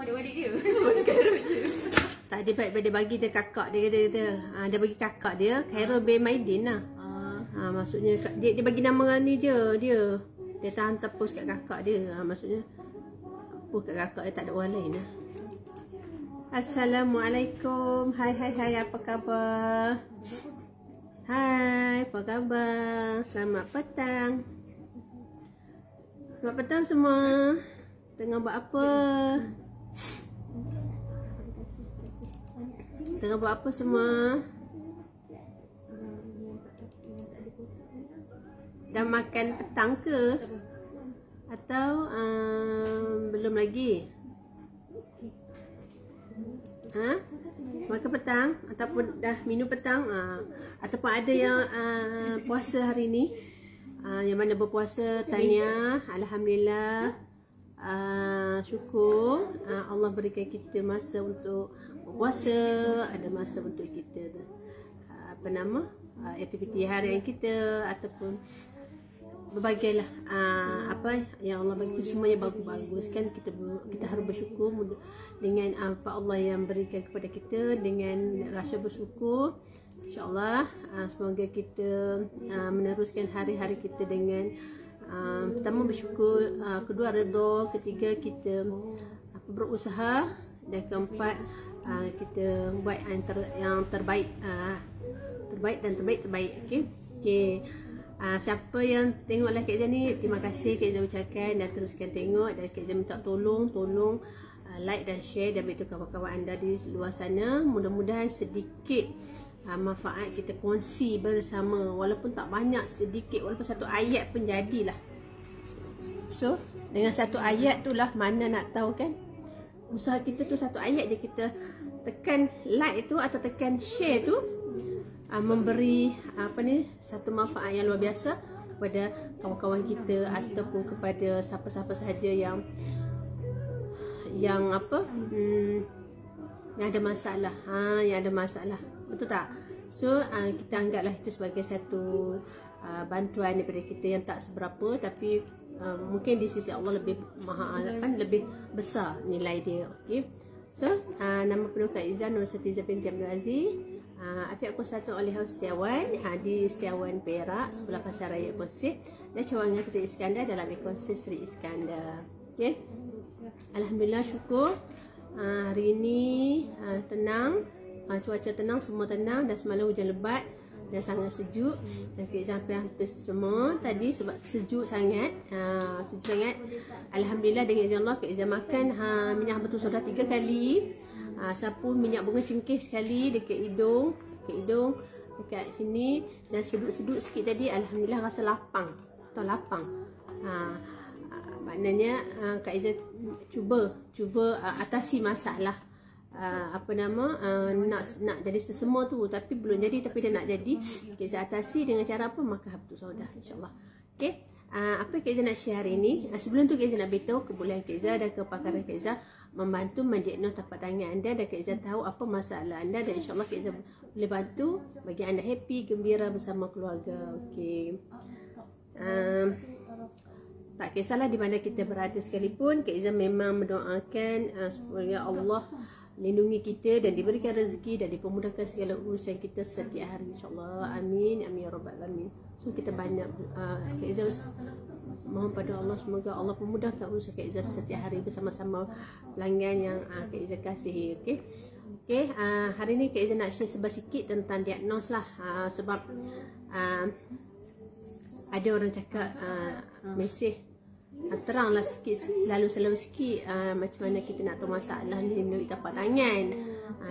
adik-adik dia. Khairul je. Tak, dia bagi dia kakak dia kata. Dia bagi kakak dia Khairul bin Maidin lah. Maksudnya dia bagi nama ni je dia. Dia tak hantar post kat kakak dia. Maksudnya post kat kakak dia, tak ada orang lain lah. Assalamualaikum. Hai, apa khabar? Hai, apa khabar? Selamat petang. Selamat petang semua. Tengah buat apa? Tengah buat apa semua? Dah makan petang ke? Atau belum lagi? Makan petang? Ataupun dah minum petang? Ataupun ada yang puasa hari ni? Yang mana berpuasa, tahniah. Alhamdulillah. Syukur Allah berikan kita masa untuk berpuasa. Ada masa untuk kita aktiviti harian kita, ataupun berbagai lah apa yang Allah bagi, semuanya bagus-bagus kan. Kita harus bersyukur dengan apa Allah yang berikan kepada kita, dengan rasa bersyukur. InsyaAllah semoga kita meneruskan hari-hari kita dengan pertama bersyukur, kedua redha, ketiga kita berusaha, dan keempat kita buat yang terbaik, terbaik. Okey. Siapa yang tengok live Kak Izzah ni, terima kasih Kak Izzah ucapkan, dan teruskan tengok, dan Kak Izzah minta tolong like dan share dan beritahu kawan-kawan anda di luar sana. Mudah-mudahan sedikit manfaat kita kongsi bersama, walaupun tak banyak, sedikit, walaupun satu ayat pun jadilah. So dengan satu ayat tu lah, mana nak tahu kan, usaha kita tu satu ayat je, kita tekan like tu atau tekan share tu, memberi satu manfaat yang luar biasa kepada kawan-kawan kita, ataupun kepada siapa-siapa sahaja yang yang ada masalah, yang ada masalah, betul tak? So kita anggaplah itu sebagai satu bantuan daripada kita yang tak seberapa, tapi mungkin di sisi Allah lebih lebih besar nilai dia. Okey. So nama penuh Kak Izzah Nur Setiza binti Abdul Aziz. Afiq aku satu oleh Setiawan di Setiawan Perak, sebelah Pasar Raya Kosip, dan cawangan Seri Iskandar dalam ekosistem Seri Iskandar. Okey. Alhamdulillah, syukur hari ini tenang, cuaca tenang, semua tenang, dan semalam hujan lebat dan sangat sejuk, dan Kak Izzah hampir semua tadi sebab sejuk sangat. Alhamdulillah, dengan izin Allah Kak Izzah makan minyak batu soda 3 kali, sapu minyak bunga cengkeh sekali dekat hidung, dekat sini, dan sedut-sedut sikit tadi. Alhamdulillah, rasa lapang, maknanya Kak Izzah cuba atasi masalah nak jadi sesemua tu, tapi belum jadi, tapi dia nak jadi. Kak Izzah atasi dengan cara apa? Makan habtu sauda, insyaAllah. Okay. Apa Kak Izzah nak share hari ni? Sebelum tu Kak Izzah nak beritahu kebolehan Kak Izzah dan kepakaran Kak Izzah membantu mendiagnos tapak tangan anda, dan Kak Izzah tahu apa masalah anda, dan insyaAllah Kak Izzah boleh bantu bagi anda happy, gembira bersama keluarga. Okay. Tak kisahlah di mana kita berada sekalipun, Kak Izzah memang mendoakan supaya Allah lindungi kita dan diberikan rezeki dan dipermudahkan segala urusan kita setiap hari, insyaAllah. Amin, amin ya rabbal alamin. So kita banyak Kak Izzah mohon pada Allah, semoga Allah memudahkan urusan Kak Izzah setiap hari bersama-sama pelanggan yang Kak Izzah kasihi. Okay, hari ni Kak Izzah nak share sikit tentang diagnos lah, sebab ada orang cakap mesej teranglah sikit, selalu sikit macam mana kita nak tahu masalah ni melalui tapak tangan.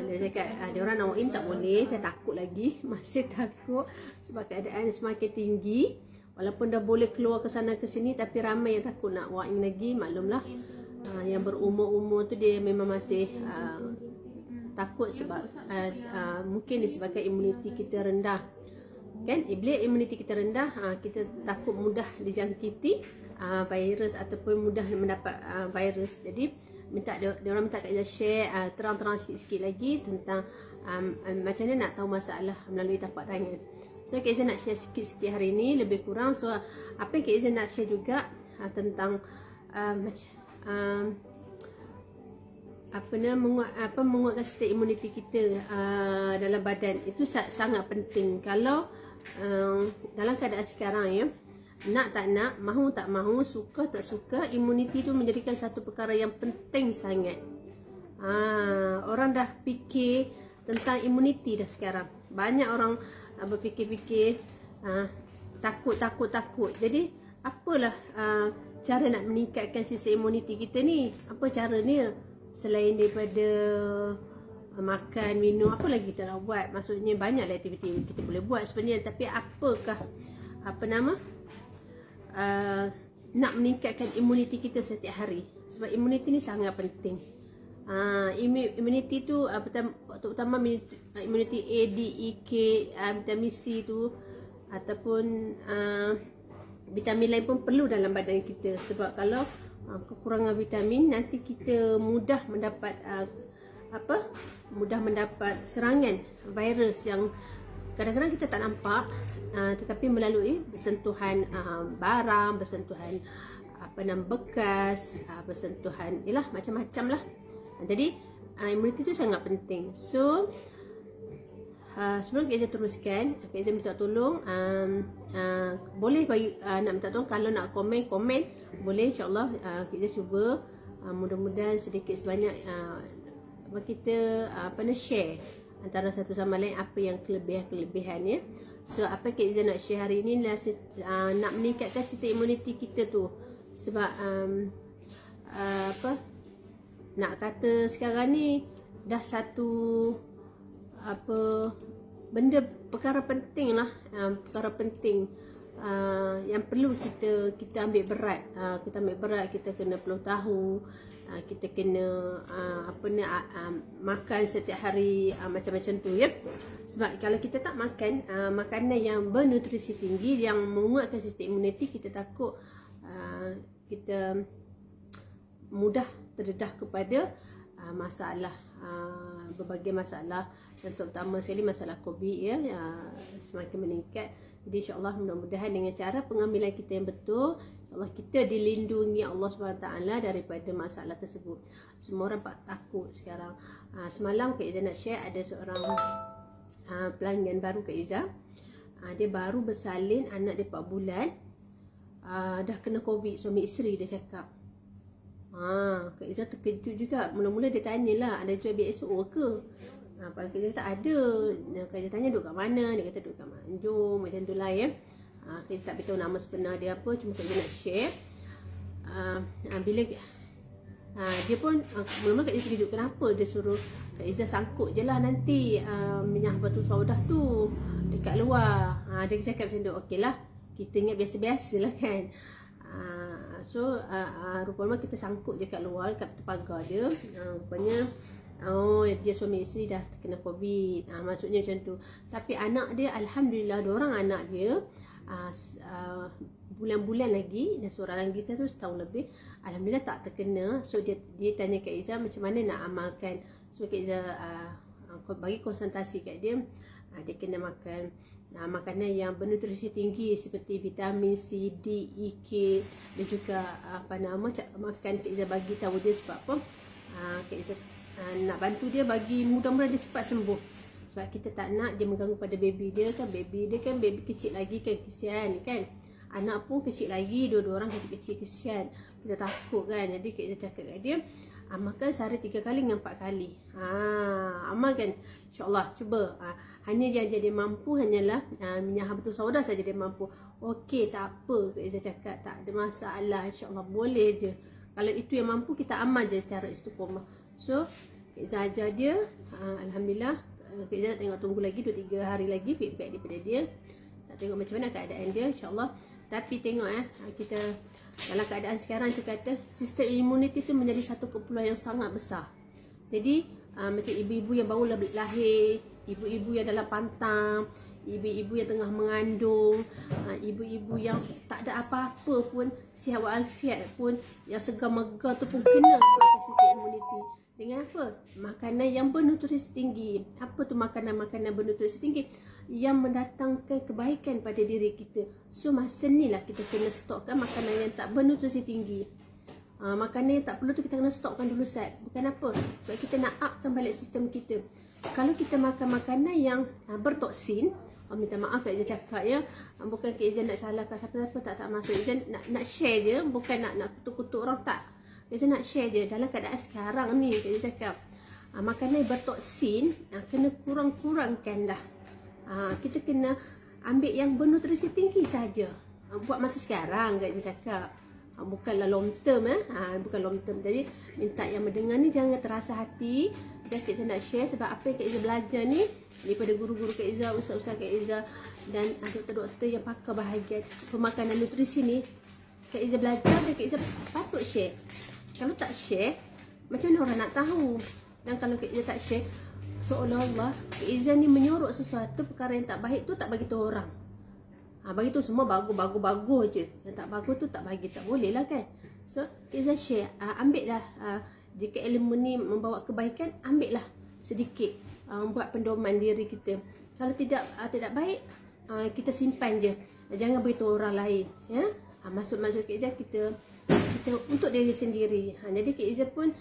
Dia cakap ada orang nak walk in tak boleh, dia takut lagi, masih takut sebab keadaan semakin tinggi. Walaupun dah boleh keluar ke sana ke sini, tapi ramai yang takut nak walk in lagi. Maklumlah, yang berumur-umur tu dia memang masih takut sebab mungkin disebabkan imuniti kita rendah. Kan, bila imuniti kita rendah, kita takut mudah dijangkiti virus ataupun mudah mendapat virus. Jadi diorang minta Kak Izzah share terang-terang sikit lagi tentang macam mana nak tahu masalah melalui tapak tangan. So Kak Izzah nak share sikit-sikit hari ni, lebih kurang. So apa yang Kak Izzah nak share juga tentang menguatkan sistem imuniti kita dalam badan. Itu sangat penting. Kalau dalam keadaan sekarang ya, nak tak nak, mahu tak mahu, suka tak suka, imuniti tu menjadikan satu perkara yang penting sangat. Orang dah fikir tentang imuniti dah sekarang. Banyak orang berfikir-fikir takut. Jadi apalah cara nak meningkatkan sistem imuniti kita ni? Apa caranya? Selain daripada makan, minum, apa lagi kita nak buat? Maksudnya banyaklah aktiviti yang kita boleh buat sebenarnya. Tapi apakah nak meningkatkan imuniti kita setiap hari? Sebab imuniti ni sangat penting. Imuniti tu terutama imuniti A, D, E, K, vitamin C tu ataupun vitamin lain pun perlu dalam badan kita. Sebab kalau kekurangan vitamin, nanti kita mudah mendapat serangan virus yang kadang-kadang kita tak nampak, tetapi melalui bersentuhan barang, bersentuhan bekas, bersentuhan macam-macam lah. Jadi imuniti itu sangat penting. So sebelum Kak Izzah teruskan, Kak Izzah minta tolong, boleh bagi nak minta tolong, kalau nak komen boleh, insyaAllah Kak Izzah cuba mudah-mudahan sedikit sebanyak kita share antara satu sama lain apa yang kelebihan ya. So apa Kak Izzah nak share hari ini adalah nak meningkatkan sistem imuniti kita tu. Sebab nak kata sekarang ni dah satu perkara penting lah, yang perlu kita ambil berat. Kita kena perlu tahu, kita kena makan setiap hari macam-macam tu ya. Sebab kalau kita tak makan makanan yang bernutrisi tinggi yang menguatkan sistem imuniti, kita takut kita mudah terdedah kepada masalah, berbagai masalah, dan terutama sekali masalah COVID ya, semakin meningkat. Jadi insyaAllah mudah-mudahan dengan cara pengambilan kita yang betul, insyaAllah kita dilindungi Allah SWT daripada masalah tersebut. Semua orang takut sekarang. Semalam Kak Izzah nak share, ada seorang pelanggan baru Kak Izzah. Dia baru bersalin, anak dia 4 bulan, dah kena COVID. Suami isteri dia cakap. Kak Izzah terkejut juga. Mula-mula dia tanyalah, ada jual BSO ke? Kak Izzah tak ada. Kak Izzah tanya duduk kat mana? Dia kata duduk kat Manjung, macam tu lah ya. Kak Izzah tak beritahu nama sebenar dia apa, cuma Kak Izzah nak share. Bila dia pun mula-mula Kak Izzah terkejut. Kenapa dia suruh Kak Izzah sangkut je lah nanti minyak batu saudah tu dekat luar. Dia cakap macam tu. Okey lah, kita ingat biasa-biasa lah kan. So rupanya kita sangkut je kat luar, kat pagar dia. Rupanya dia suami isteri dah kena COVID. Maksudnya macam tu. Tapi anak dia, alhamdulillah, diorang anak dia bulan-bulan lagi, dan seorang lagi satu setahun lebih, alhamdulillah tak terkena. So dia tanya Kak Izzah macam mana nak amalkan. So Kak Izzah bagi konsultasi kat dia. Dia kena makan makanan yang bernutrisi tinggi seperti vitamin C, D, E, K, dan juga makan. Kak Izzah bagi tahu dia sebab apa? Kak Izzah nak bantu dia bagi mudah-mudahan dia cepat sembuh. Sebab kita tak nak dia mengganggu pada baby dia kan. Baby dia kan baby kecil lagi kan, kesian kan. Anak pun kecil lagi, dua-dua orang kecil-kecil, kesian. Kita takut kan. Jadi Kak Izzah cakap kat dia, amalkan sehari 3 kali dengan 4 kali. Amalkan, insyaAllah, cuba. Hanya yang dia mampu hanyalah minyak habatus sauda saja dia mampu. Okey, tak apa, Kak Izzah cakap, tak ada masalah, insyaAllah boleh je. Kalau itu yang mampu, kita amal je secara istiqomah. So Kak Izzah ajar dia, alhamdulillah. Kak Izzah nak tengok, tunggu lagi 2-3 hari lagi feedback daripada dia. Nak tengok macam mana keadaan dia, insyaAllah. Tapi tengok kita dalam keadaan sekarang, saya kata sistem imuniti itu menjadi satu keperluan yang sangat besar. Jadi macam ibu-ibu yang baru lahir, ibu-ibu yang dalam pantang, ibu-ibu yang tengah mengandung, ibu-ibu yang tak ada apa-apa pun, sihat walafiat pun, yang segar-megar tu pun kena pakai sistem imuniti. Dengan apa? Makanan yang bernutrisi tinggi. Apa tu makanan-makanan bernutrisi tinggi? Yang mendatangkan kebaikan pada diri kita. So masa ni lah kita kena stokkan makanan yang tak bernutrisi tinggi. Makanan yang tak perlu tu kita kena stopkan dulu Sat. Bukan apa, sebab kita nak upkan balik sistem kita. Kalau kita makan makanan yang bertoksin, minta maaf Kak Iza cakap ya, bukan Kak Iza nak salahkan siapa-siapa, tak maksud Iza nak share je, bukan nak kutuk-kutuk orang, tak. Kak Iza nak share je dalam keadaan sekarang ni. Kak Iza cakap makanan yang bertoksin kena kurang-kurangkan dah. Kita kena ambil yang bernutrisi tinggi saja. Buat masa sekarang Kak Iza cakap, bukanlah long term bukan long term. Jadi minta yang mendengar ni jangan terasa hati. Kak Iza nak share sebab apa yang Kak Iza belajar ni daripada guru-guru Kak Iza, ustaz-ustaz Kak Iza dan doktor-doktor yang pakar bahagian pemakanan nutrisi ni. Kak Iza belajar dan Kak Iza patut share. Kalau tak share, macam mana orang nak tahu? Dan kalau Kak Iza tak share, seolah-olah Kak Iza ni menyorok sesuatu perkara yang tak baik tu tak bagi tahu orang. Bagi tu semua bagus je. Yang tak bagus tu tak bagi, tak boleh lah kan. So Kak Iza share, ambil lah jika elemen ni membawa kebaikan, ambil lah sedikit, buat pendoman diri kita. Kalau tidak baik, kita simpan je, jangan beritahu orang lain ya. Maksud Kak Iza kita untuk diri sendiri. Jadi Kak Iza pun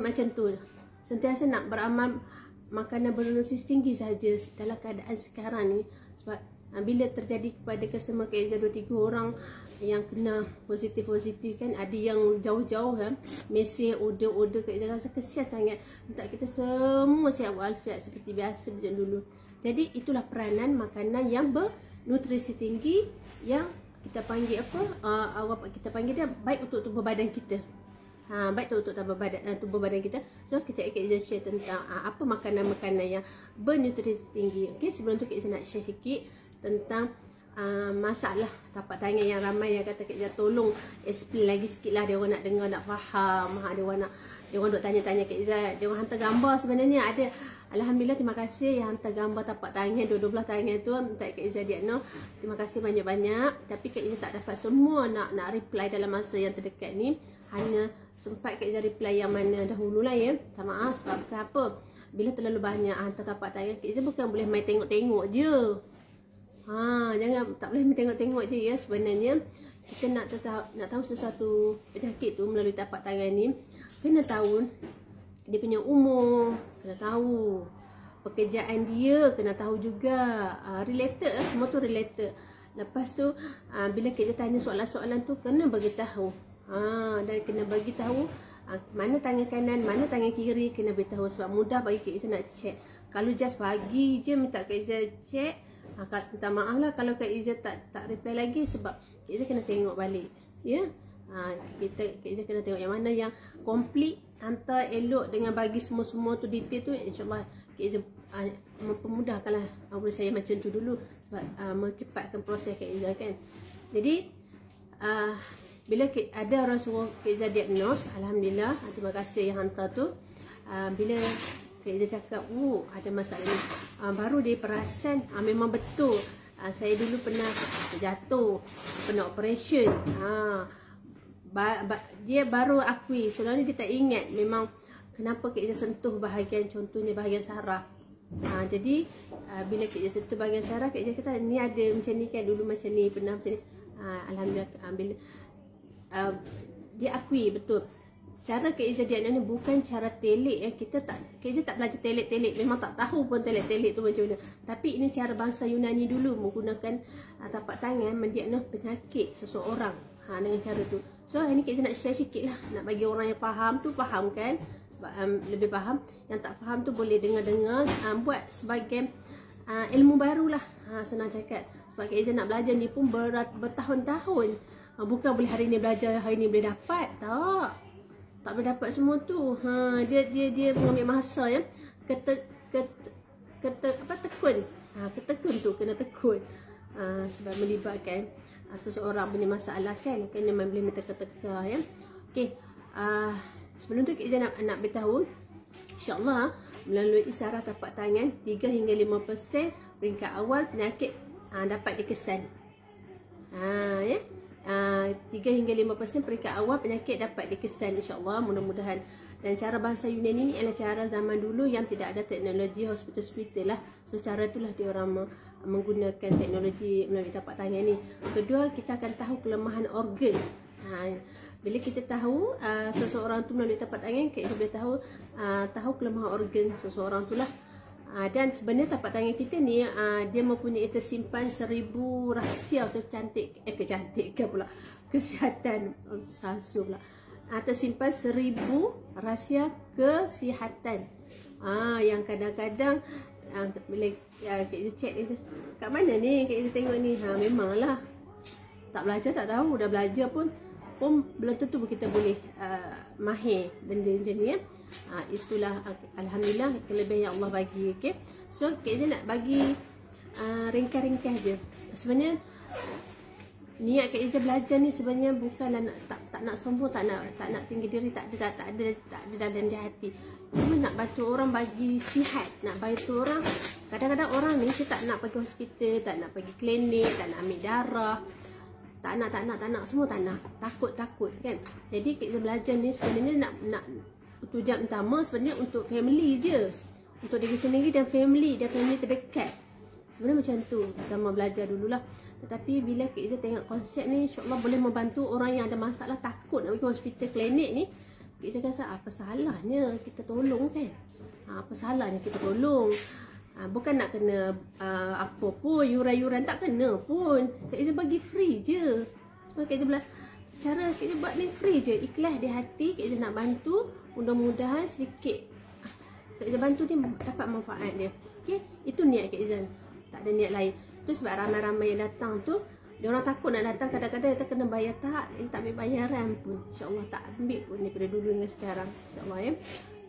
macam tu, sentiasa nak beramal makanan bernutrisi tinggi saja dalam keadaan sekarang ni. Sebab bila terjadi kepada customer Kak Iza 2-3 orang yang kena positif kan, ada yang jauh-jauh mesej order Kak Iza rasa kesian sangat. Minta kita semua sihat walafiat seperti biasa macam dulu. Jadi itulah peranan makanan yang bernutrisi tinggi yang kita panggil kita panggil dia baik untuk tubuh badan kita. Baik untuk tubuh badan kita. So kejap Kak Iza share tentang apa makanan-makanan yang bernutrisi tinggi. Okey, sebelum tu Kak Iza nak share sikit tentang masalah tapak tangan yang ramai yang kata Kak Iza tolong explain lagi sikit lah. Dia orang nak dengar, nak faham. Dia orang duk tanya-tanya Kak Iza. Dia orang hantar gambar sebenarnya ada. Alhamdulillah, terima kasih yang hantar gambar tapak tangan, dua-dua belah tangan tu minta Kak Iza diagnose. Terima kasih banyak-banyak. Tapi Kak Iza tak dapat semua nak reply dalam masa yang terdekat ni. Hanya sempat Kak Iza reply yang mana dahulu lah ya. Tak maaf sebab apa, bila terlalu banyak hantar tapak tangan, Kak Iza bukan boleh main tengok-tengok je. Jangan, tak boleh main tengok-tengok je ya. Sebenarnya kita nak tahu sesuatu penyakit tu melalui tapak tangan ni, kena tahu dia punya umur, kena tahu pekerjaan dia, kena tahu juga related lah, semua tu related. Lepas tu bila kita tanya soalan-soalan tu kena bagi tahu. Dan kena bagi tahu mana tangan kanan, mana tangan kiri, kena beritahu sebab mudah bagi Kak Iza nak check. Kalau just bagi je minta Kak Iza check, minta maaf lah kalau Kak Iza tak reply lagi sebab Kak Iza kena tengok balik ya. Kak Iza kena tengok yang mana yang complete, hantar elok dengan bagi semua tu detail tu, insyaAllah Kak Iza mempermudahkanlah boleh saya macam tu dulu sebab mencepatkan proses Kak Iza kan. Jadi bila ada orang suruh Kak Iza diagnose, alhamdulillah, terima kasih yang hantar tu. Bila Kak Iza cakap ada masalah ni, baru dia perasan memang betul. Saya dulu pernah jatuh, pernah operation. Dia baru akui, selalu dia tak ingat memang kenapa Kak Iza sentuh bahagian, contohnya bahagian saraf. Jadi bila Kak Iza sentuh bahagian saraf, Kak Iza kata ni ada macam ni kan, dulu macam ni, pernah macam ni. Alhamdulillah bila dia akui betul. Cara Kak Iza diagnose ni bukan cara telik Kak Iza tak belajar telik-telik, memang tak tahu pun telik-telik tu macam mana. Tapi ini cara bangsa Yunani dulu menggunakan tapak tangan mendiagnose penyakit seseorang dengan cara tu. So ini Kak Iza nak share sikit lah, nak bagi orang yang faham tu faham kan, lebih faham. Yang tak faham tu boleh dengar-dengar, buat sebagai ilmu baru lah, senang cakap. Sebab Kak Iza nak belajar ni pun bertahun-tahun. Bukan boleh hari ni belajar, hari ni boleh dapat. Tak boleh dapat semua tu. Dia mengambil masa ya. Tekun. Ketekun tu kena tekun. Sebab melibatkan seseorang punya masalah kan, kena boleh minta teka-teka ya. Okey. Sebelum tu Kak Iza nak beritahu, insya-Allah melalui isyarat tapak tangan 3 hingga 5% peringkat awal penyakit dapat dikesan. Ya. 3 hingga 5% peringkat awal penyakit dapat dikesan, insya-Allah, mudah-mudahan. Dan cara bahasa Yunani ni adalah cara zaman dulu yang tidak ada teknologi hospital lah. So cara itulah dia orang menggunakan teknologi melalui tapak tangan ni. Kedua, kita akan tahu kelemahan organ. Bila kita tahu seseorang tu melalui tapak tangan, Kak Izzah boleh tahu kelemahan organ seseorang tu lah. Dan sebenarnya tapak tangan kita ni dia mempunyai tersimpan 1000 rahsia kecantikan pula, kesihatan sasu pula. Tersimpan 1000 rahsia kesihatan. Yang kadang-kadang bila Kak Izzah cek kat mana ni, Kak Izzah tengok ni, memanglah tak belajar tak tahu, dah belajar pun belum tentu kita boleh mahir benda macam ni ya. Itulah alhamdulillah kelebihan yang Allah bagi. Okay? So Kak Izzah nak bagi ringkas-ringkas je. Sebenarnya niat Kak Izzah belajar ni sebenarnya bukanlah tak nak sombong, tak nak tinggi diri, tak ada dalam di hati. Cuma nak bantu orang bagi sihat, nak bantu orang. Kadang-kadang orang ni dia tak nak pergi hospital, tak nak pergi klinik, tak nak ambil darah. Tak nak, semua tak nak. Takut kan. Jadi kita belajar ni sebenarnya nak tujuan utama sebenarnya untuk family je. Untuk diri sendiri dan family terdekat. Sebenarnya macam tu. Kita mau belajar dululah. Tetapi bila Kak Izzah tengok konsep ni, insya-Allah boleh membantu orang yang ada masalah, takut nak pergi hospital, klinik ni. Kak Izzah rasa apa salahnya kita tolong kan? Apa salahnya kita tolong? Bukan nak kena apa pun, yuran-yuran tak kena pun. Kak Izzah bagi free je. Cuma Kak Izzah bilang, cara Kak Izzah buat ni free je, ikhlas di hati. Kak Izzah nak bantu, mudah-mudahan sedikit Kak Izzah bantu dia dapat manfaat dia. Okay? Itu niat Kak Izzah, tak ada niat lain. Tu sebab ramai-ramai yang datang tu, dia orang takut nak datang, kadang-kadang kita kena bayar. Tak ambil bayaran pun, insya-Allah tak ambil pun daripada dulu hingga sekarang, insya-Allah ya.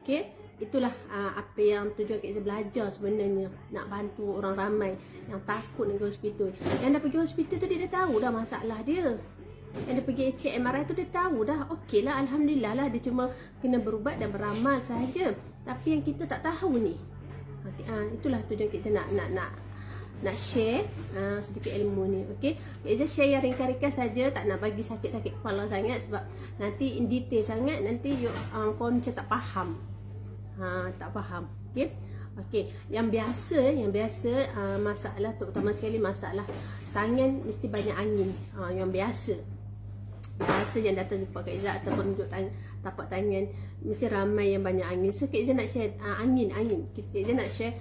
Okay? Itulah apa yang tujuan Kak Izzah belajar sebenarnya. Nak bantu orang ramai yang takut nak pergi hospital. Yang dah pergi hospital tu dia dah tahu dah masalah dia. Yang dia pergi check MRI tu dia tahu dah. Okey lah, alhamdulillah lah, dia cuma kena berubat dan beramal sahaja. Tapi yang kita tak tahu ni. Itulah tujuan Kak Izzah nak share sedikit ilmu ni. Okey, Kak Izzah share yang ringkas-ringkas saja, tak nak bagi sakit-sakit kepala sangat sebab nanti in detail sangat nanti kau macam tak faham. Tak faham. Okey. Okey, yang biasa masalah, terutama sekali masalah tangan mesti banyak angin. Yang biasa yang datang jumpa Kak Izzah ataupun tunjuk tapak tangan mesti ramai yang banyak angin. So Kak Izzah nak share angin. Kak Izzah nak share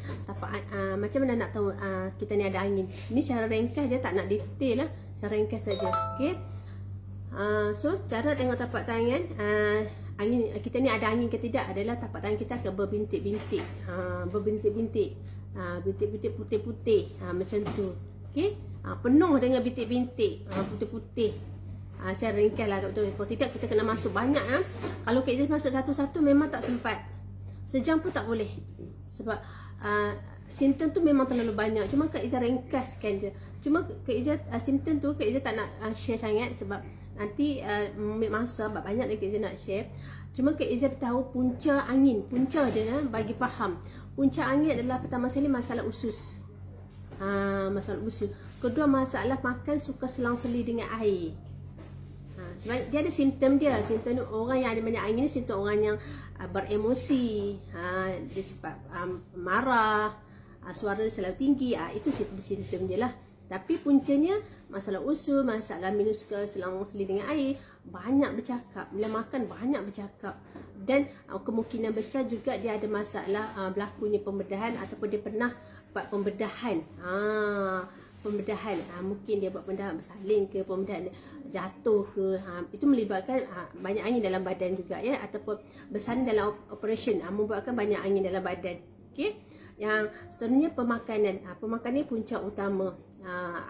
macam mana nak tahu kita ni ada angin. Ini secara ringkas je, tak nak detail lah, secara ringkas saja. Okey. So cara tengok tapak tangan angin kita ni ada angin ke tidak adalah tapak tangan kita akan berbintik-bintik. Bintik-bintik putih-putih macam tu. Okey. Penuh dengan bintik-bintik putih-putih. Saya ringkas lah betul. Kalau tidak kita kena masuk banyak. Kalau Kak Izzah masuk satu-satu memang tak sempat. Sejam pun tak boleh. Sebab simptom tu memang terlalu banyak. Cuma Kak Izzah ringkaskan je. Cuma Kak Izzah simptom tu Kak Izzah tak nak share sangat sebab nanti masa banyak lagi Kak Izzah nak share. Cuma Kak Izzah tahu punca angin. Punca je bagi faham. Punca angin adalah pertama sekali masalah usus. Masalah usus. Kedua masalah makan suka selang-seli dengan air. Sebab dia ada simptom dia. Simptom orang yang ada banyak angin ni simptom orang yang beremosi. Dia cepat marah. Suara dia selalu tinggi. Itu simptom dia lah. Tapi puncanya masalah usus, masalah minus ke selang-seli dengan air, banyak bercakap. Bila makan banyak bercakap. Dan kemungkinan besar juga dia ada masalah berlakunya pembedahan ataupun dia pernah buat pembedahan. Pembedahan mungkin dia buat pembedahan bersalin ke, pembedahan jatuh ke, itu melibatkan banyak angin dalam badan juga ya, ataupun bersalin dalam operation membuatkan banyak angin dalam badan. Okey, yang seterusnya pemakanan. Pemakanan ni punca utama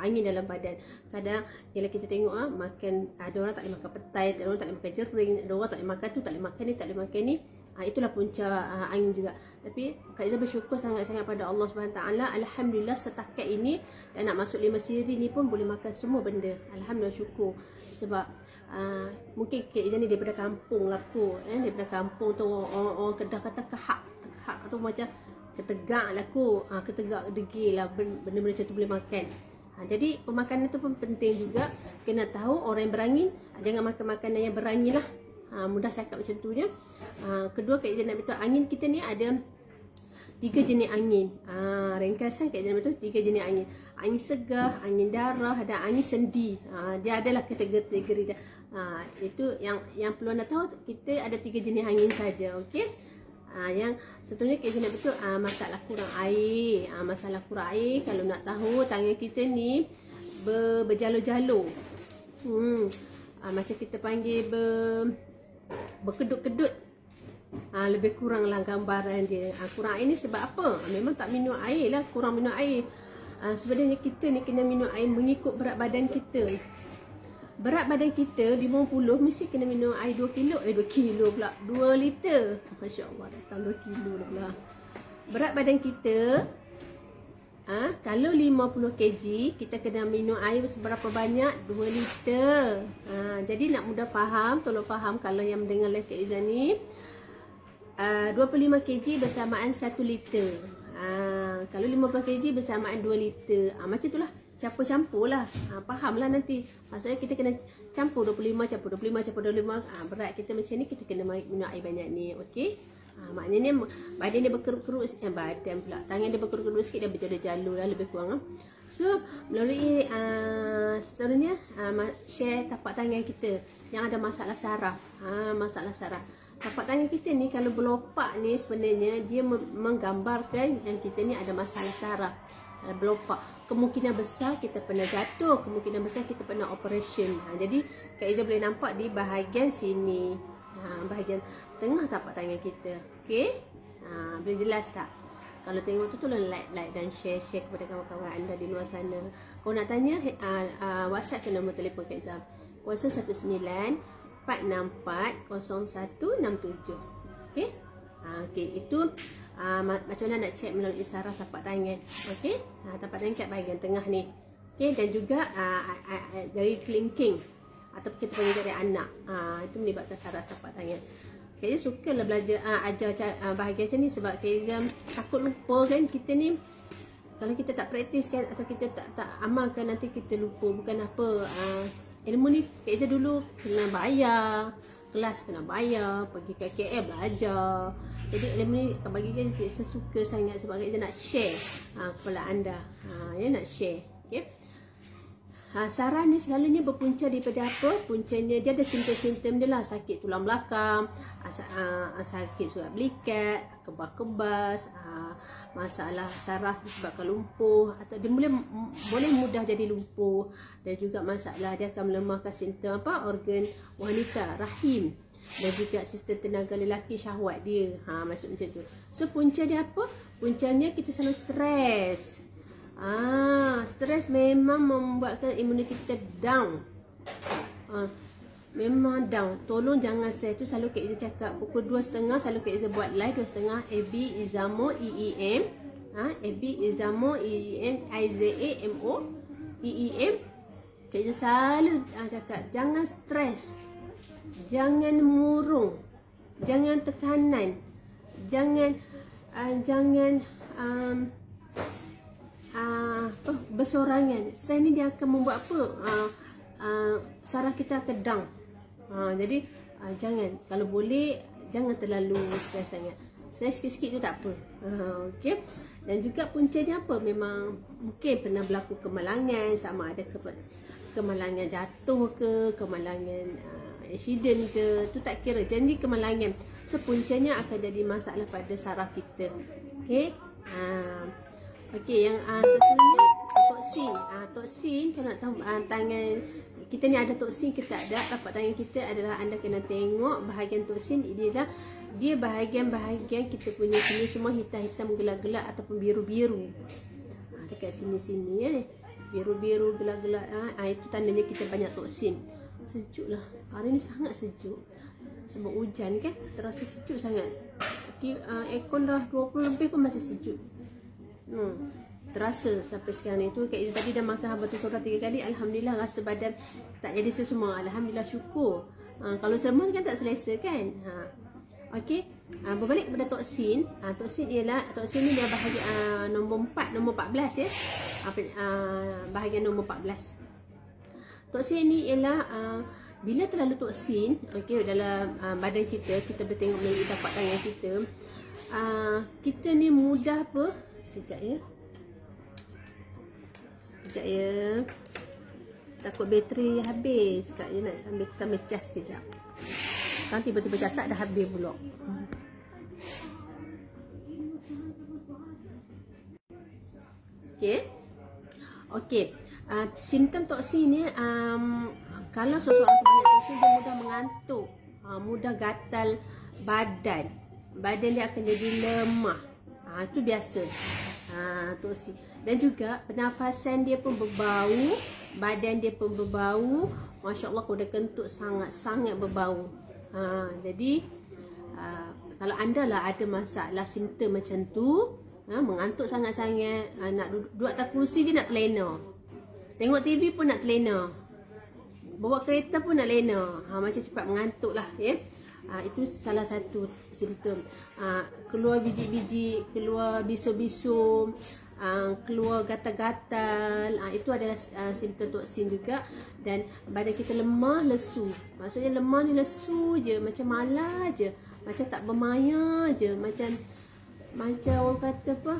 angin dalam badan. Kadang bila kita tengok makan, ada orang tak boleh makan petai, ada orang tak boleh makan jering, ada orang tak boleh makan tu, tak boleh makan ni, tak boleh makan ni. Itulah punca angin juga. Tapi Kak Izzah bersyukur sangat-sangat pada Allah SWT. Alhamdulillah setakat ini dan nak masuk 5 siri ni pun boleh makan semua benda. Alhamdulillah syukur. Sebab mungkin Kak Izzah ni daripada kampung lah kot. Daripada kampung tu orang Kedah kata kehak tu macam ketegak lah kot. Ketegak degil lah, benda-benda macam tu boleh makan. Jadi pemakanan tu pun penting juga. Kena tahu orang yang berangin, jangan makan makanan yang berangin lah. Mudah cakap macam tu je. Kedua Kak Izzah nak beritahu angin kita ni ada 3 jenis angin. Ringkasan Kak Izzah nak beritahu 3 jenis angin. Angin segar, angin darah dan angin sendi. Dia adalah kategori dia. Itu yang perlu anda tahu, kita ada 3 jenis angin saja, okey. Yang satunya Kak Izan nak betul masalah kurang air. Masalah kurang air, kalau nak tahu tangan kita ni berjalur-jalur. Macam kita panggil berkedut-kedut. Lebih kurang lah gambaran dia. Kurang air ni sebab apa? Memang tak minum air lah, kurang minum air. Sebenarnya kita ni kena minum air mengikut berat badan kita. Berat badan kita 50, mesti kena minum air 2 kilo. 2 kilo pula, 2 liter. Masya Allah, datang 2 kilo dah pula. Berat badan kita, kalau 50 kg, kita kena minum air seberapa banyak? 2 liter. Jadi nak mudah faham, tolong faham kalau yang mendengar live Kak Izan ni, 25 kg bersamaan 1 liter. Kalau 50 kg bersamaan 2 liter. Macam itulah. Campur-campur lah. Faham lah nanti. Maksudnya kita kena campur 25, campur 25, campur 25. Berat kita macam ni, kita kena minum air banyak ni. Okey. Maknanya badan dia berkerut-kerut sikit. Badan pula. Tangan dia berkerut-kerut sikit, dia berjalur-jalur lah lebih kurang. So, melalui seterusnya, share tapak tangan kita yang ada masalah saraf. Masalah saraf. Tapak tangan kita ni kalau berlopak ni sebenarnya dia menggambarkan yang kita ni ada masalah saraf. Berlopak. Kemungkinan besar kita pernah jatuh, kemungkinan besar kita pernah operation. Jadi Kak Izan boleh nampak di bahagian sini, bahagian tengah tapak tangan kita. Okey, boleh jelas tak? Kalau tengok tu tolong like dan share kepada kawan-kawan anda di luar sana. Kalau nak tanya, WhatsApp ke nombor telefon Kak Izan 019 464 0167. Okey, okey, itu macam mana nak check melalui saraf tapak tangan. Okey, tapak tangan kat bahagian tengah ni. Okey, dan juga dari kelingking atau kita panggil dari anak. Itu melibatkan saraf tapak tangan. Kak Izan sukalah belajar ajar bahagian macam ni sebab Kak Izan takut lupa kan. Kita ni kalau kita tak praktis kan, atau kita tak amalkan, nanti kita lupa. Bukan apa, ilmu ni Kak Izan dulu kena bayar, kelas kena bayar, pergi ke KL belajar. Jadi ilmu ni bagi Kak Izan suka sangat sebab Kak Izan nak share kepada anda. Nak share. Okay. Saraf ni selalunya berpunca daripada apa? Puncanya dia ada simptom-simptom dia lah. Sakit tulang belakang, sakit surat belikat, kebas-kebas, masalah saraf disebabkan lumpuh, atau dia boleh mudah jadi lumpuh, dan juga masalah dia akan melemahkan sistem organ wanita, rahim, dan juga sistem tenaga lelaki, syahwat dia. Maksud macam tu. So punca dia apa? Puncanya kita selalu stres. Stres memang membuatkan imuniti kita down. Memang down. Tolong jangan stres. Tu selalu Kak Izan cakap pukul 2.30 selalu Kak Izan buat live 2.30 AB Izamo EEM. AB Izamo EEM IZAMO EEM. Kak Izan selalu cakap jangan stres. Jangan murung. Jangan tekanan. Jangan bersorangan. Stres ni dia akan membuat apa? Saraf kita akan down. Jadi jangan, kalau boleh jangan terlalu stres sangat. Stres sikit-sikit tu tak apa. Okey. Dan juga puncanya apa? Memang mungkin pernah berlaku kemalangan, sama ada kemalangan jatuh ke, kemalangan accident ke, tu tak kira. Jadi kemalangan. So puncanya akan jadi masalah pada saraf kita. Okey. Okey, yang satunya toksin. Toksin, kalau nak tahu tangan kita ni ada toksin ke tak ada, tapak tangan kita adalah, anda kena tengok bahagian toksin. Dia bahagian-bahagian kita punya sini semua hitam-hitam gelap-gelap ataupun biru-biru. Dekat sini-sini ya. Biru-biru gelap-gelap. Itu tandanya kita banyak toksin. Sejuk lah. Hari ni sangat sejuk. Sebab hujan kan, terasa sejuk sangat. Aircon dah 20 lebih pun masih sejuk. Terasa sampai sekarang ni. Tu Kak Izan tadi dah makan batu soda 3 kali. Alhamdulillah rasa badan tak jadi sesemua. Alhamdulillah, syukur. Kalau semua kan tak selesa kan. Okey. Berbalik kepada toksin. Toksin ni dia bahagian nombor 4, nombor 14 ya. Bahagian nombor 14. Toksin ni ialah bila terlalu toksin, okey, dalam badan kita bertengok melalui tapak tangan kita. Kita ni mudah apa? Sekejap ya. takut bateri habis. Kak je nak sambil kita mecah sekejap. Kan tiba-tiba catat dah habis pula. Okey. Simptom toksin ni kalau seseorang tu banyak toksin, dia mudah mengantuk, mudah gatal badan. Badan dia akan jadi lemah. Itu biasa. Toksin. Dan juga pernafasan dia pun berbau, badan dia pun berbau. Masya-Allah, kalau dah kentut sangat-sangat berbau. Jadi kalau anda lah ada masalah simptom macam tu, mengantuk sangat-sangat, nak duduk atas kerusi je nak terlena, tengok TV pun nak terlena, bawa kereta pun nak lena, macam cepat mengantuk lah ya. Itu salah satu simptom. Keluar biji-biji, keluar bisul-bisul, keluar gatal-gatal, itu adalah simptom toksin juga. Dan badan kita lemah, lesu. Maksudnya lemah ni lesu je, macam malas je, macam tak bermaya je, macam orang kata apa,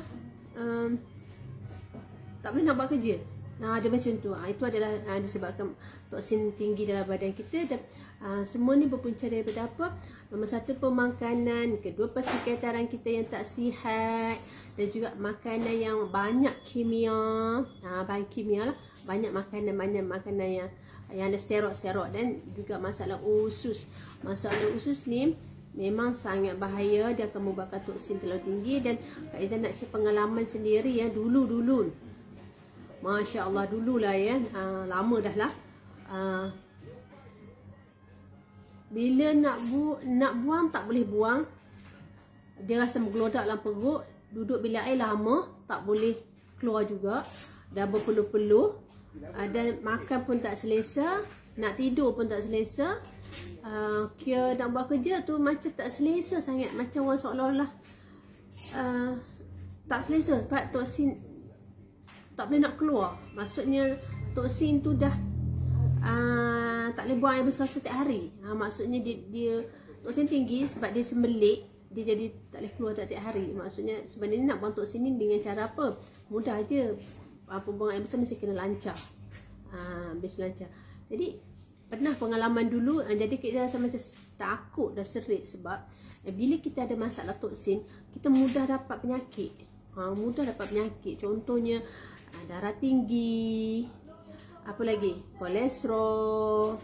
tak boleh nak buat kerja. Dia macam tu. Itu adalah disebabkan toksin tinggi dalam badan kita. Dan semua ni berpunca daripada apa? Nombor satu, pemakanan. Kedua, persekitaran kita yang tak sihat. Dan juga makanan yang banyak kimia. Banyak kimia lah. Banyak makanan yang ada steroid. Dan juga masalah usus. Masalah usus ni memang sangat bahaya. Dia akan membuatkan toksin terlalu tinggi. Dan Kak Izzah nak share pengalaman sendiri ya. Dulu Masya Allah, dululah ya. Lama dah lah. Bila nak buang tak boleh buang. Dia rasa menggelodak dalam perut. Duduk bilik air lama, tak boleh keluar juga. Dah berpeluh-peluh. Dan makan pun tak selesa. Nak tidur pun tak selesa. Kira nak buat kerja tu macam tak selesa sangat. Macam orang seolah-olah tak selesa sebab toksin tak boleh nak keluar. Maksudnya toksin tu dah tak boleh buang air besar setiap hari. Maksudnya dia toksin tinggi sebab dia sembelik, dia jadi tak boleh keluar setiap hari. Maksudnya sebenarnya nak buang toksin ni dengan cara apa? Mudah je. Buang air besar mesti kena lancar. Biasa lancar. Jadi pernah pengalaman dulu, jadi kita rasa macam takut dah serit sebab bila kita ada masalah toksin, kita mudah dapat penyakit. Contohnya darah tinggi, apa lagi, kolesterol,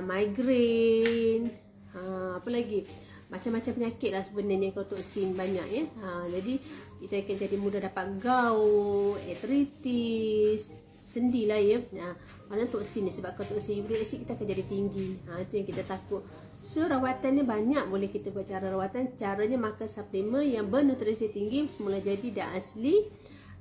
migrain, apa lagi, macam-macam penyakit lah sebenarnya kalau toksin banyak ya. Jadi kita akan jadi mudah dapat gout, arthritis, sendi lah ya. Mana toksin ni, sebab kalau toksin uric acid kita akan jadi tinggi. Itu yang kita takut. So rawatan ni banyak, boleh kita buat cara rawatan. Caranya makan suplemen yang bernutrisi tinggi, semula jadi dan asli.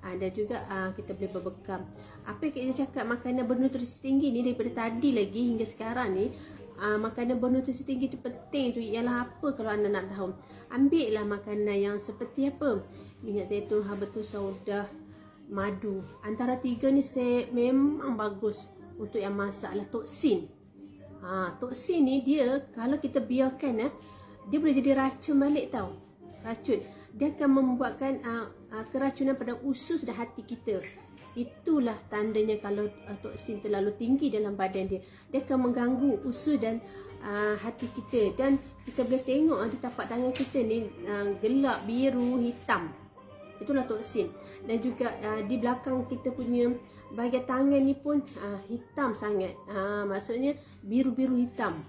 Dan juga kita boleh berbekam. Apa yang kita cakap makanan bernutrisi tinggi ni daripada tadi lagi hingga sekarang ni, makanan bernutrisi tinggi tu penting tu ialah apa kalau anda nak tahu. Ambil lah makanan yang seperti apa, minyak zaitun, habatus sauda, madu. Antara tiga ni memang bagus untuk yang masalah toksin. Toksin ni dia kalau kita biarkan dia boleh jadi racun balik tau. Racun. Dia akan membuatkan keracunan pada usus dan hati kita. Itulah tandanya kalau toksin terlalu tinggi dalam badan dia. Dia akan mengganggu usus dan hati kita. Dan kita boleh tengok di tapak tangan kita ni gelap, biru, hitam. Itulah toksin. Dan juga di belakang kita punya bahagian tangan ni pun hitam sangat. Maksudnya biru-biru hitam.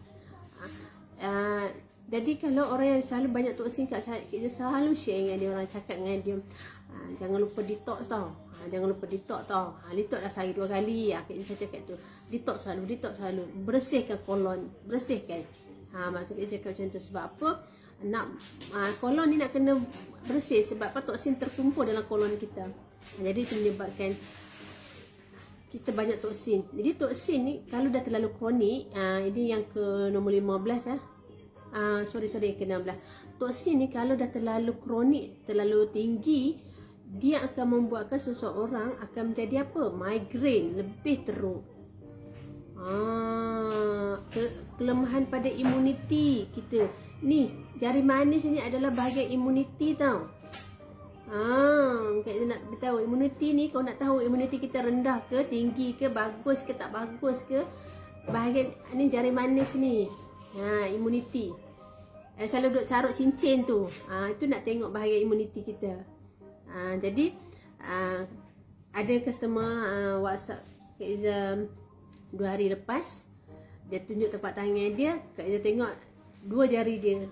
Jadi kalau orang yang selalu banyak toksin, kita selalu share dengan dia, orang cakap dengan dia, jangan lupa detox tau. Jangan lupa detox tau. Detox dah sehari 2 kali. Akhirnya saya cakap tu, detox selalu. Bersihkan kolon, bersihkan. Maksudnya saya cakap macam tu sebab apa? Kolon ni nak kena bersih sebab apa? Toksin terkumpul dalam kolon kita. Jadi itu menyebabkan kita banyak toksin. Jadi toksin ni kalau dah terlalu kronik, ini yang ke nombor 15 sorry ke-16. Toksin ni kalau dah terlalu kronik, terlalu tinggi, dia akan membuatkan seseorang akan menjadi apa? Migrain, lebih teruk. Kelemahan pada imuniti kita. Ni, jari manis ni adalah bahagian imuniti tau. Kak Iza nak beritahu imuniti ni, kau nak tahu imuniti kita rendah ke, tinggi ke, bagus ke, tak bagus ke. Bahagian ni jari manis ni. Imuniti. Selalu duduk saruk cincin tu. Itu nak tengok bahagian imuniti kita. Jadi ada customer WhatsApp Kak Iza 2 hari lepas. Dia tunjuk tempat tangan dia, Kak Iza tengok 2 jari dia.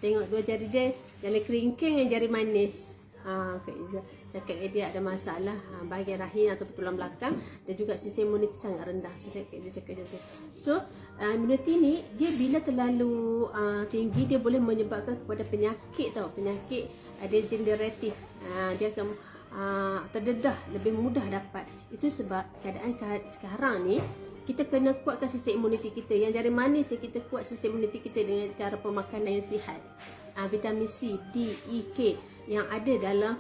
Tengok 2 jari dia, jari keringking dan jari manis. Kak Iza cakap dia ada masalah bahagian rahim atau tulang belakang dan juga sistem imuniti sangat rendah. Kak Iza cakap macam tu. So imuniti ni dia bila terlalu tinggi, dia boleh menyebabkan kepada penyakit tau. Penyakit degeneratif. Dia akan terdedah, lebih mudah dapat. Itu sebab keadaan sekarang ni kita kena kuatkan sistem imuniti kita. Yang jari manis yang kita kuat sistem imuniti kita dengan cara pemakanan yang sihat. Vitamin C, D, E, K yang ada dalam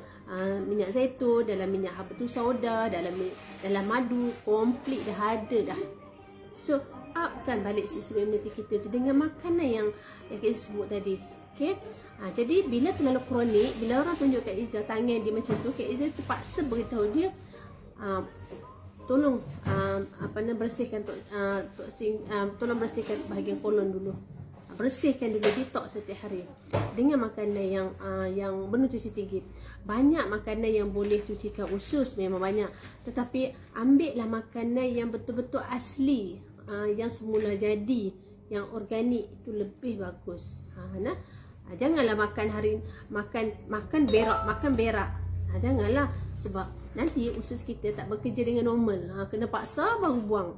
minyak zaitun, dalam minyak habatus sauda, dalam madu, komplit dah ada dah. So upkan balik sistem imuniti kita tu dengan makanan yang kita sebut tadi. Okay? Jadi bila terlalu kronik, bila orang tunjuk Kak Iza tangan dia macam tu, Kak Iza terpaksa beritahu dia tolong bersihkan tolong bersihkan bahagian kolon dulu. Bersihkan dulu, detox setiap hari dengan makanan yang bernutrisi tinggi. Banyak makanan yang boleh cucikan usus, memang banyak. Tetapi ambillah makanan yang betul-betul asli, yang semula jadi, yang organik, itu lebih bagus. Janganlah makan berak. Janganlah, sebab nanti usus kita tak bekerja dengan normal. Kena paksa baru buang.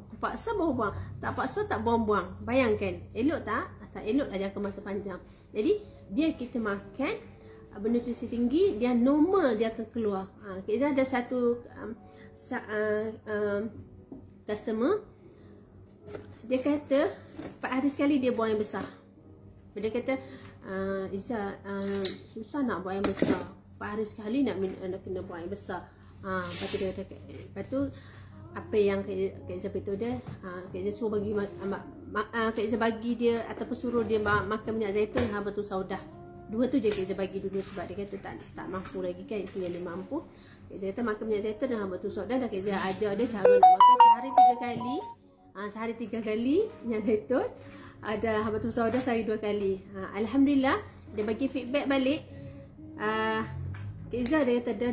Tak paksa tak buang-buang. Bayangkan, elok tak? Tak elok lah jangka masa panjang. Jadi biar kita makan bernutrisi tinggi, dia normal dia akan keluar. Kita ada satu customer, dia kata 4 hari sekali dia buang yang besar. Dia kata Iza, susah nak buang yang besar, 4 hari sekali nak kena buang yang besar. Lepas tu dia kata, lepas tu apa yang Kak Iza beritahu dia, Kak Iza suruh bagi Kak Iza bagi dia ataupun suruh dia makan minyak zaitun dan habatus sauda. 2 tu je Kak Iza bagi dulu sebab dia kata tak mampu lagi kan, itu yang dia mampu. Kak Iza kata makan minyak zaitun dan habatus sauda, dan Kak Iza ajar dia cara nak makan sehari 3 kali. Sehari 3 kali minyak zaitun, ada habatus sauda sehari 2 kali. Alhamdulillah dia bagi feedback balik. Kak Iza dia kata dia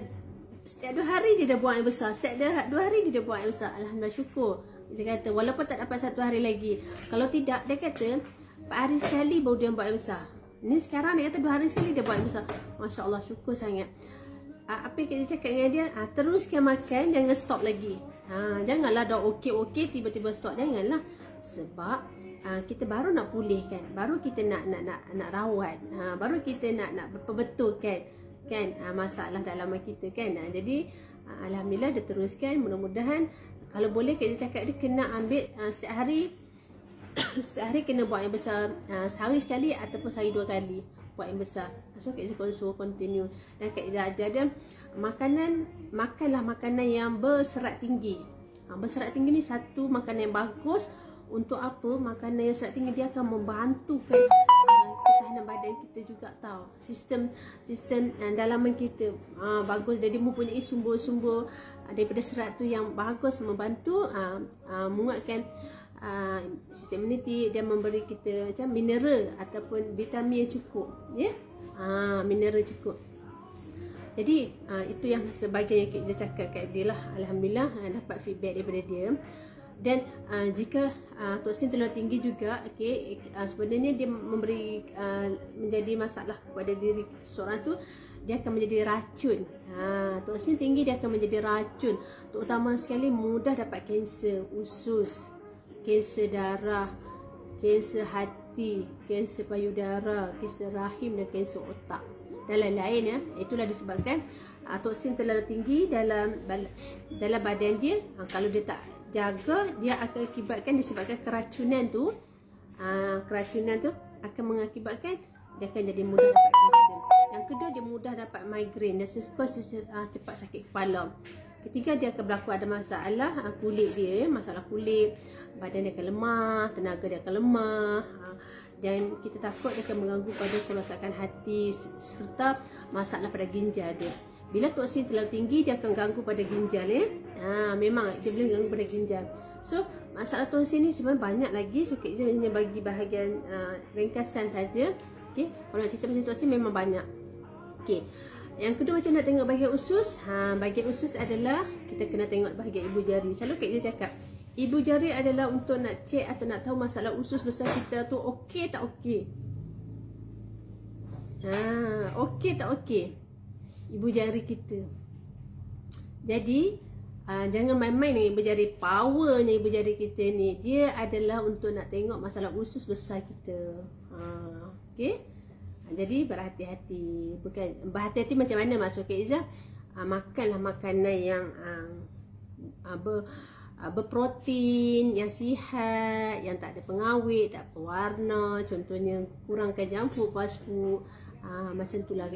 setiap 2 hari dia dah buang yang besar. Setiap 2 hari dia dah buang yang besar. Alhamdulillah, syukur. Dia kata walaupun tak dapat 1 hari lagi. Kalau tidak, dia kata 4 hari sekali baru dia buang yang besar. Ni sekarang dia kata 2 hari sekali dia buang yang besar. Masya Allah, syukur sangat. Apa yang kita cakap dengan dia, teruskan makan, jangan stop lagi. Janganlah dah okey tiba-tiba stop. Janganlah. Sebab kita baru nak pulihkan, baru kita nak rawat, baru kita nak betulkan kan masalah dalaman kita kan. Jadi alhamdulillah dia teruskan. Mudah-mudahan kalau boleh kita cakap dia kena ambil setiap hari kena buat yang besar, sehari sekali ataupun sehari 2 kali buat yang besar. So Kak Iza suruh continue, dan Kak Iza ajar dia makanlah makanan yang berserat tinggi. Berserat tinggi ni satu makanan yang bagus. Untuk apa? Makanan yang serat tinggi dia akan membantukan ketahanan badan kita juga tahu. Sistem dalaman kita bagus. Jadi mempunyai sumber-sumber daripada serat tu yang bagus, membantu menguatkan sistem imuniti. Dia memberi kita macam mineral ataupun vitamin yang cukup, ya. Mineral cukup. Jadi itu yang sebahagian yang kita cakap kat dia lah. Alhamdulillah dapat feedback daripada dia. Dan jika toksin terlalu tinggi juga, sebenarnya dia memberi menjadi masalah kepada diri seseorang tu. Dia akan menjadi racun. Toksin tinggi dia akan menjadi racun. Terutama sekali mudah dapat kanser usus, kanser darah, kanser hati, kanser payudara, kanser rahim dan kanser otak dan lain-lain, ya. Itulah disebabkan toksin terlalu tinggi dalam badan dia. Kalau dia tak jaga, dia akan akibatkan, disebabkan keracunan tu akan mengakibatkan dia akan jadi mudah dapat kanser. Yang kedua, dia mudah dapat migraine dan cepat sakit kepala. Ketiga, dia akan berlaku ada masalah kulit dia, masalah kulit, badan dia akan lemah, tenaga dia akan lemah, dan kita takut dia akan mengganggu pada kerosakan hati serta masalah pada ginjal dia. Bila toksin terlalu tinggi, dia akan ganggu pada ginjal memang dia boleh ganggu pada ginjal. So masalah toksin ni sebenarnya banyak lagi. So Kak Iza hanya bagi bahagian ringkasan saja. Okey, kalau nak cerita pasal toksin memang banyak. Okey. Yang kedua, macam nak tengok bahagian usus. Bahagian usus adalah kita kena tengok bahagian ibu jari. Selalu Kak Iza cakap, ibu jari adalah untuk nak cek atau nak tahu masalah usus besar kita tu okey tak okey. Okey tak okey ibu jari kita. Jadi jangan main-main dengan ibu jari. Powernya ibu jari kita ni, dia adalah untuk nak tengok masalah usus besar kita. Okey. Jadi berhati-hati. Bukan berhati-hati macam mana maksud Kak Iza? Makanlah makanan yang berprotein, yang sihat, yang tak ada pengawet, tak pewarna. Contohnya kurangkan junk food, fast food. Macam itulah,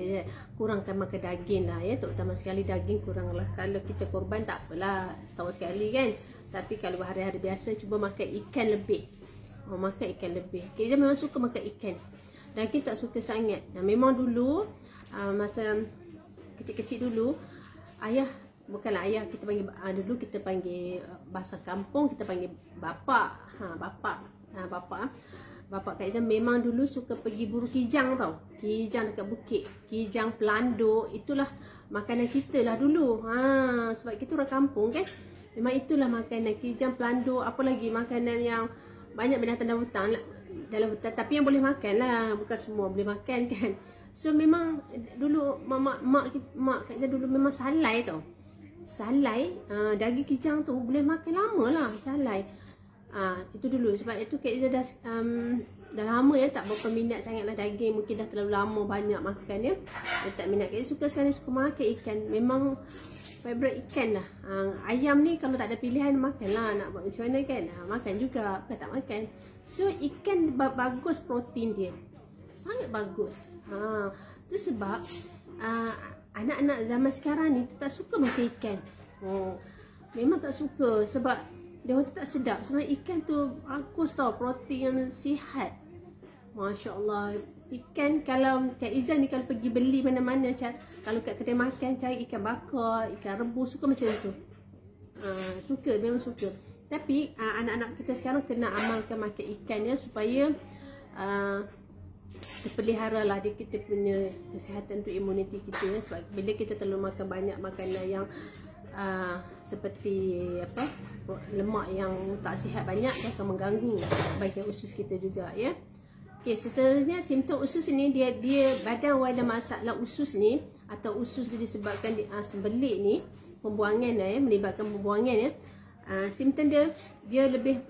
kurangkan makan daging lah terutama sekali daging kuranglah. Kalau kita korban tak apalah, setahun sekali kan. Tapi kalau hari-hari biasa, cuba makan ikan lebih. Makan ikan lebih. Kita memang suka makan ikan, dan kita tak suka sangat. Memang dulu masa kecil-kecil dulu, bukanlah ayah, kita panggil dulu kita panggil bahasa kampung kita panggil bapak. Bapak Kak Iza memang dulu suka pergi buru kijang tau. Kijang dekat bukit, kijang, pelanduk, itulah makanan kita lah dulu. Sebab kita orang kampung kan. Memang itulah makanan kijang, pelanduk, apa lagi makanan yang banyak binatang dalam hutan, tapi yang boleh makan lah, bukan semua boleh makan kan. So memang dulu mak Kak Iza dulu memang salai tau. Salai daging kijang tu boleh makan lama lah, salai. Itu dulu. Sebab itu Kak Iza dah lama tak berapa minat sangat lah daging. Mungkin dah terlalu lama banyak makan dia tak minat. Kak Iza suka sekali makan ikan. Memang favorite ikan lah. Ayam ni kalau tak ada pilihan makan lah. Nak buat macam mana kan, makan juga, bukan tak makan. So ikan bagus, protein dia sangat bagus. Itu sebab anak-anak zaman sekarang ni tak suka makan ikan. Memang tak suka sebab dia orang tak sedap. Sebenarnya ikan tu bagus tau, protein yang sihat. Masya Allah. Ikan, kalau Kak Iza ni kalau pergi beli mana-mana, kalau kat kedai makan cari ikan bakar, ikan rebus, suka macam tu. Suka, memang suka. Tapi anak-anak kita sekarang kena amalkan makan ikan supaya terpelihara lah kita punya kesihatan tu, imuniti kita. Sebab bila kita terlalu makan banyak makanan yang seperti lemak yang tak sihat banyak, dia akan mengganggu bahagian usus kita juga ya. Okey, seterusnya simptom usus ni, dia badan ada masalah usus ni, atau usus dia disebabkan sembelit ni, pembuangan melibatkan pembuangan simptom dia lebih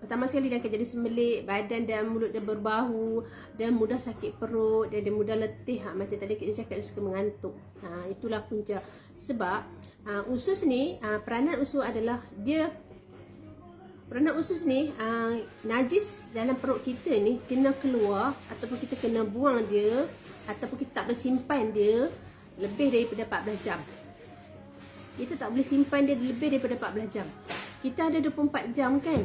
pertama sekali dia akan jadi sembelit, badan dan mulut dia berbau, dan mudah sakit perut, dan dia mudah letih. Macam tadi kita cakap, dia suka mengantuk. Itulah punca. Sebab usus ni, peranan usus adalah peranan usus ni, najis dalam perut kita ni kena keluar, ataupun kita kena buang dia, ataupun kita tak boleh simpan dia lebih daripada 14 jam. Kita tak boleh simpan dia lebih daripada 14 jam. Kita ada 24 jam kan.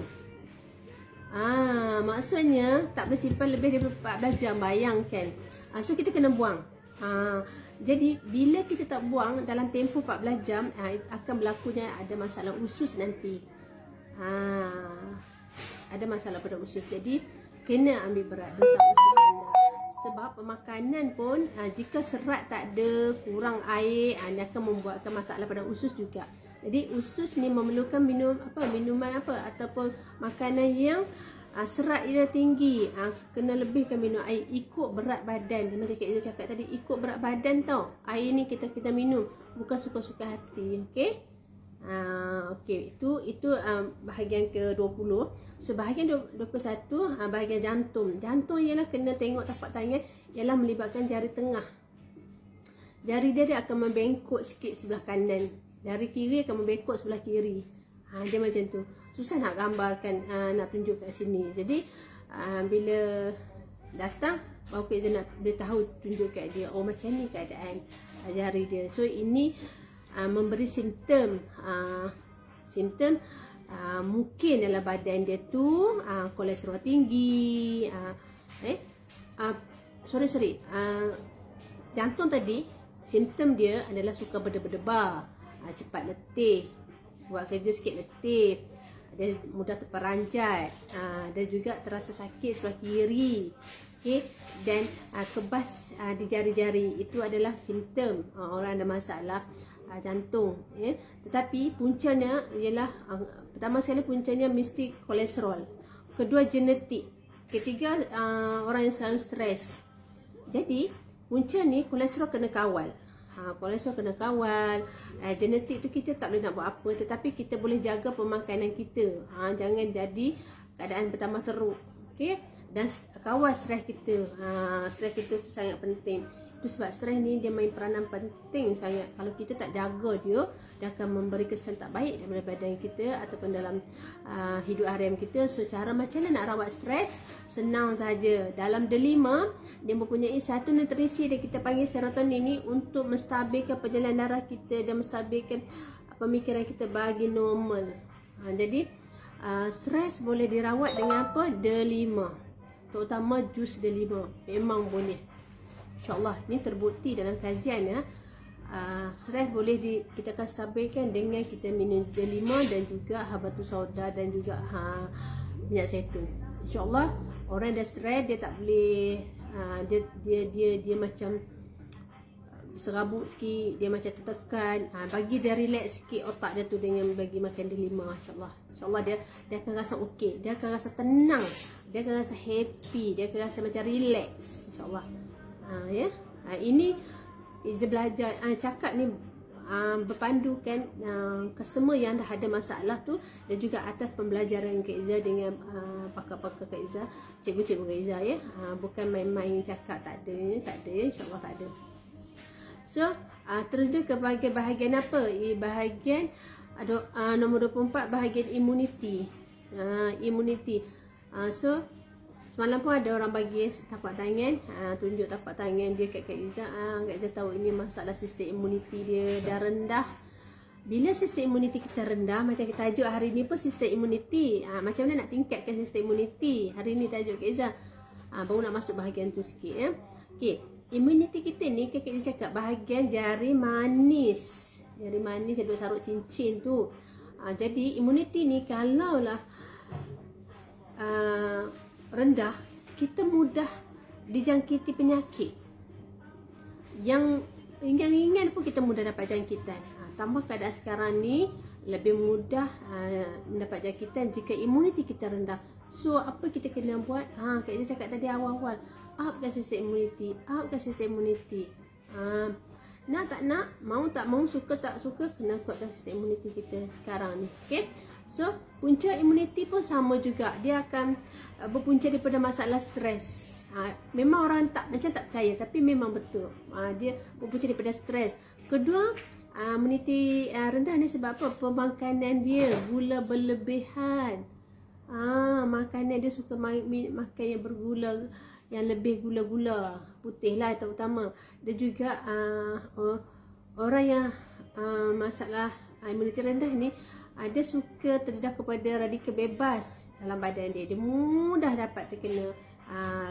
Maksudnya tak boleh simpan lebih daripada 14 jam. Bayangkan. So kita kena buang. Jadi bila kita tak buang dalam tempoh 14 jam, akan berlakunya ada masalah usus nanti. Ada masalah pada usus. Jadi kena ambil berat tentang usus anda. Sebab pemakanan pun jika serat tak ada, kurang air, dia akan membuatkan masalah pada usus juga. Jadi usus ni memerlukan minuman ataupun makanan yang serat dia tinggi. Kena lebihkan minum air ikut berat badan. Macam Kak Iza cakap tadi, ikut berat badan tau. Air ni kita minum, bukan suka-suka hati. Okey. Okey, itu bahagian ke-20. So bahagian 21, bahagian jantung. Jantung ialah kena tengok tapak tangan, ialah melibatkan jari tengah. Jari dia akan membengkok sikit sebelah kanan, jari kiri akan membengkok sebelah kiri. Dia macam tu. Susah nak gambarkan, nak tunjuk kat sini. Jadi bila datang, baru kita nak beritahu, tunjuk kat dia, oh macam ni keadaan jari dia. So ini memberi simptom mungkin dalam badan dia tu kolesterol tinggi, jantung tadi simptom dia adalah suka berdebar-debar, cepat letih, buat kerja sikit letih, dia mudah terperanjat, dan juga terasa sakit sebelah kiri, okey, dan kebas di jari-jari. Itu adalah simptom orang ada masalah jantung, ya. Tetapi puncanya ialah pertama sekali puncanya mesti kolesterol, kedua genetik, ketiga orang yang selalu stres. Jadi punca ni kolesterol kena kawal. Kolesterol kena kawal. Genetik tu kita tak boleh nak buat apa, tetapi kita boleh jaga pemakanan kita. Jangan jadi keadaan bertambah teruk. Okey? Dan kawal stres kita. Stres kita tu sangat penting. Itu sebab stres ni dia main peranan penting sangat. Kalau kita tak jaga dia akan memberi kesan tak baik dalam badan kita ataupun dalam hidup harian kita. So cara macam mana nak rawat stres? Senang saja. Dalam delima dia mempunyai satu nutrisi yang kita panggil serotonin ni untuk menstabilkan perjalanan darah kita dan menstabilkan pemikiran kita bagi normal. Jadi stres boleh dirawat dengan apa? delima. Terutama jus delima. Memang boleh. InsyaAllah, ni terbukti dalam kajian, ya. Stres boleh kita akan stabilkan dengan kita minum delima dan juga habatus sauda dan juga minyak zaitun. InsyaAllah orang dah stres dia tak boleh, dia macam serabut sikit, dia macam tertekan. Bagi dia relax sikit otak dia tu dengan bagi makan delima. InsyaAllah dia akan rasa okey, dia akan rasa tenang, dia akan rasa happy, dia akan rasa macam relax. InsyaAllah. Ya, ini Iza belajar cakap ni berpandukan customer yang dah ada masalah tu, dan juga atas pembelajaran Kak Iza dengan pakar-pakar Kak Iza, cikgu-cikgu Kak Iza, ya. Bukan main-main cakap, tak ada ya, insyaAllah tak ada. So terus ke bahagian apa? Bahagian nombor 24, bahagian immunity. So semalam pun ada orang bagi tapak tangan, tunjuk tapak tangan dia kat Kak Iza. Kak Iza tahu ini masalah sistem imuniti dia dah rendah. Bila sistem imuniti kita rendah, macam kita tajuk hari ni pun sistem imuniti, macam mana nak tingkatkan sistem imuniti, hari ni tajuk Kak Iza. Baru nak masuk bahagian tu sikit, ya. Okey, imuniti kita ni Kak Iza cakap bahagian jari manis. Jari manis yang duk sarut cincin tu. Jadi imuniti ni kalaulah rendah, kita mudah dijangkiti penyakit. Yang ringan-ringan pun kita mudah dapat jangkitan. Tambah keadaan sekarang ni lebih mudah mendapat jangkitan jika imuniti kita rendah. So apa kita kena buat? Kak Ida cakap tadi awal-awal, upkan sistem imuniti, upkan sistem imuniti. Nak tak nak, mau tak mau, suka tak suka, kena kuatkan sistem imuniti kita sekarang ni. Okey. So, punca imuniti pun sama juga. Dia akan berpunca daripada masalah stres. Memang orang macam tak percaya, tapi memang betul. Dia berpunca daripada stres. Kedua, imuniti rendah ni sebab apa? Pemakanan dia, gula berlebihan. Makanan dia suka makan yang bergula, yang lebih gula-gula putih lah terutama. Dan juga orang yang masalah imuniti rendah ni, dia suka terdedah kepada radikal bebas dalam badan dia. Dia mudah dapat terkena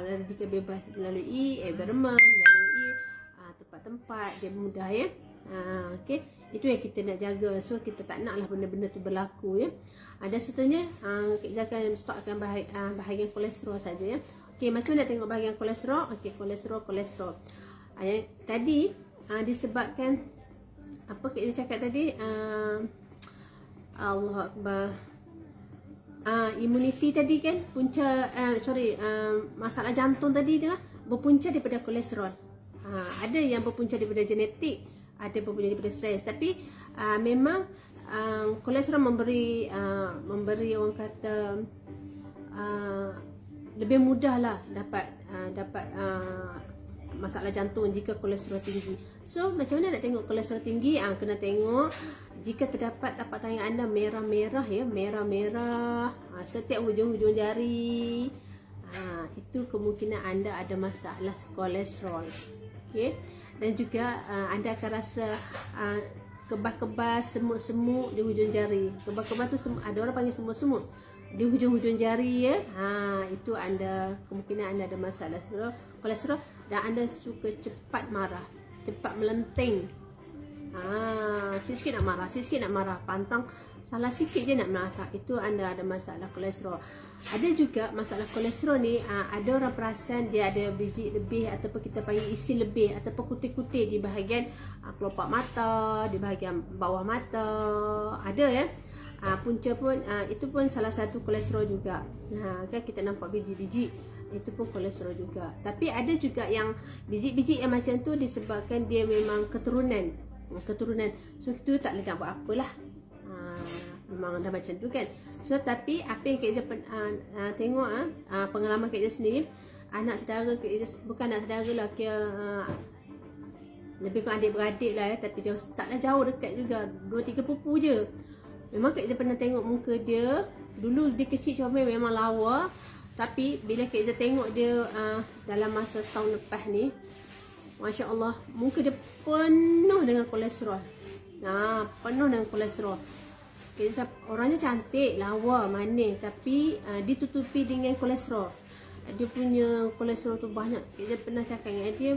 radikal bebas melalui environment, melalui tempat-tempat. Dia mudah, ya. Okay. Itu yang kita nak jaga. So kita tak naklah benda-benda tu berlaku, ya. Dan seterusnya kita akan stokkan bahagian kolesterol saja, ya. Okay, macam mana nak tengok bahagian kolesterol? Okay, kolesterol. Tadi disebabkan apa kita cakap tadi? Allah Akbar. Imuniti tadi kan punca masalah jantung tadi adalah berpunca daripada kolesterol. Ada yang berpunca daripada genetik, ada berpunca daripada stres, tapi memang kolesterol memberi orang kata lebih mudah lah dapat masalah jantung jika kolesterol tinggi. So macam mana nak tengok kolesterol tinggi? Kena tengok jika terdapat tapak tangan anda merah-merah, ya, merah-merah setiap hujung-hujung jari, itu kemungkinan anda ada masalah kolesterol. Okey. Dan juga anda akan rasa kebas-kebas, semut-semut di hujung jari. Kebas-kebas tu ada orang panggil semut-semut di hujung-hujung jari, ya. Itu anda kemungkinan anda ada masalah kolesterol. Dan anda suka cepat marah. cepat melenting. Sikit-sikit nak marah, pantang salah sikit je nak marah. Itu anda ada masalah kolesterol. Ada juga masalah kolesterol ni, ada orang perasan dia ada biji lebih ataupun kita panggil isi lebih ataupun kutir-kutir di bahagian kelopak mata, di bahagian bawah mata. Ada ya. Punca pun itu pun salah satu kolesterol juga. Kan kita nampak biji-biji, itu pun kolesterol juga. Tapi ada juga yang biji-biji yang macam tu disebabkan dia memang keturunan. So itu tak boleh nak buat apalah. Memang dah macam tu kan. So tapi apa yang Kak Ijaz tengok pengalaman Kak Ijaz sendiri, anak saudara Kak Ijaz, bukan anak saudara lah, kira lebih kurang adik-beradik lah ya, tapi jauh, taklah jauh, dekat juga, 2-3 pupu je. Memang Kak Ijaz pernah tengok muka dia. Dulu dia kecil comel, memang lawa. Tapi bila Kak Ijaz tengok dia dalam masa setahun lepas ni, Masya Allah, muka dia penuh dengan kolesterol. Penuh dengan kolesterol. Kak Ijaz orangnya cantik, lawa, manis, tapi ditutupi dengan kolesterol. Dia punya kolesterol tu banyak. Kak Ijaz pernah cakap dengan dia,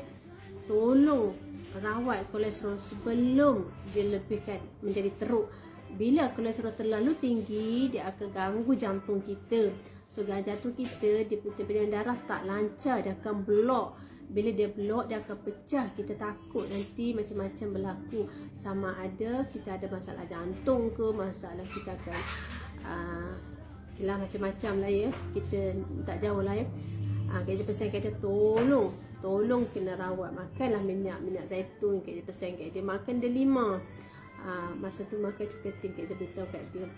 tolong rawat kolesterol sebelum dia lebihkan menjadi teruk. Bila kolesterol terlalu tinggi, dia akan ganggu jantung kita. So jantung kita, dia punya peredaran darah tak lancar, dia akan blok. Bila dia blok, dia akan pecah. Kita takut nanti macam-macam berlaku. Sama ada kita ada masalah jantung ke, masalah kita akan macam-macam lah ya. Kita tak jauh lah ya. Kita pesan kata tolong kena rawat. Makanlah minyak zaitun. Kita pesan kat dia makan delima. Masa tu makan cukating. Kita beritahu kat dia.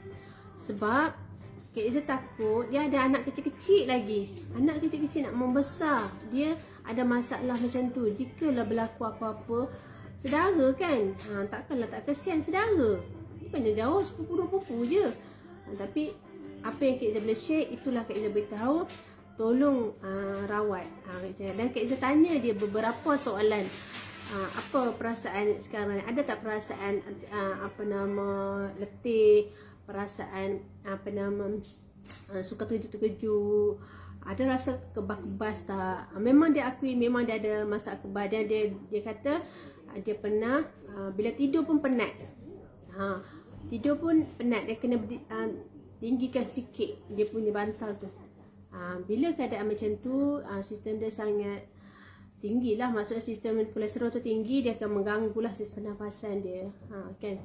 Sebab Kak Ijaz takut dia ada anak kecil-kecil lagi. Anak kecil-kecil nak membesar, dia ada masalah macam tu. Jikalau berlaku apa-apa, saudara kan, takkanlah tak kesian saudara. Bukannya jauh, sepupu 2 pupu je. Tapi apa yang Kak Ijaz boleh share, itulah Kak Ijaz beritahu. Tolong rawat. Dan Kak Ijaz tanya dia beberapa soalan. Apa perasaan sekarang? Ada tak perasaan letih, perasaan suka terkejut-terkejut, ada rasa kebas-kebas tak? Memang dia akui memang dia ada masalah kebas. Dan dia kata dia pernah bila tidur pun penat. Tidur pun penat, dia kena tinggikan sikit dia punya bantal tu. Bila keadaan macam tu, sistem dia sangat tinggi lah, maksudnya sistem kolesterol tu tinggi, dia akan mengganggu lah sistem pernafasan dia. Kan?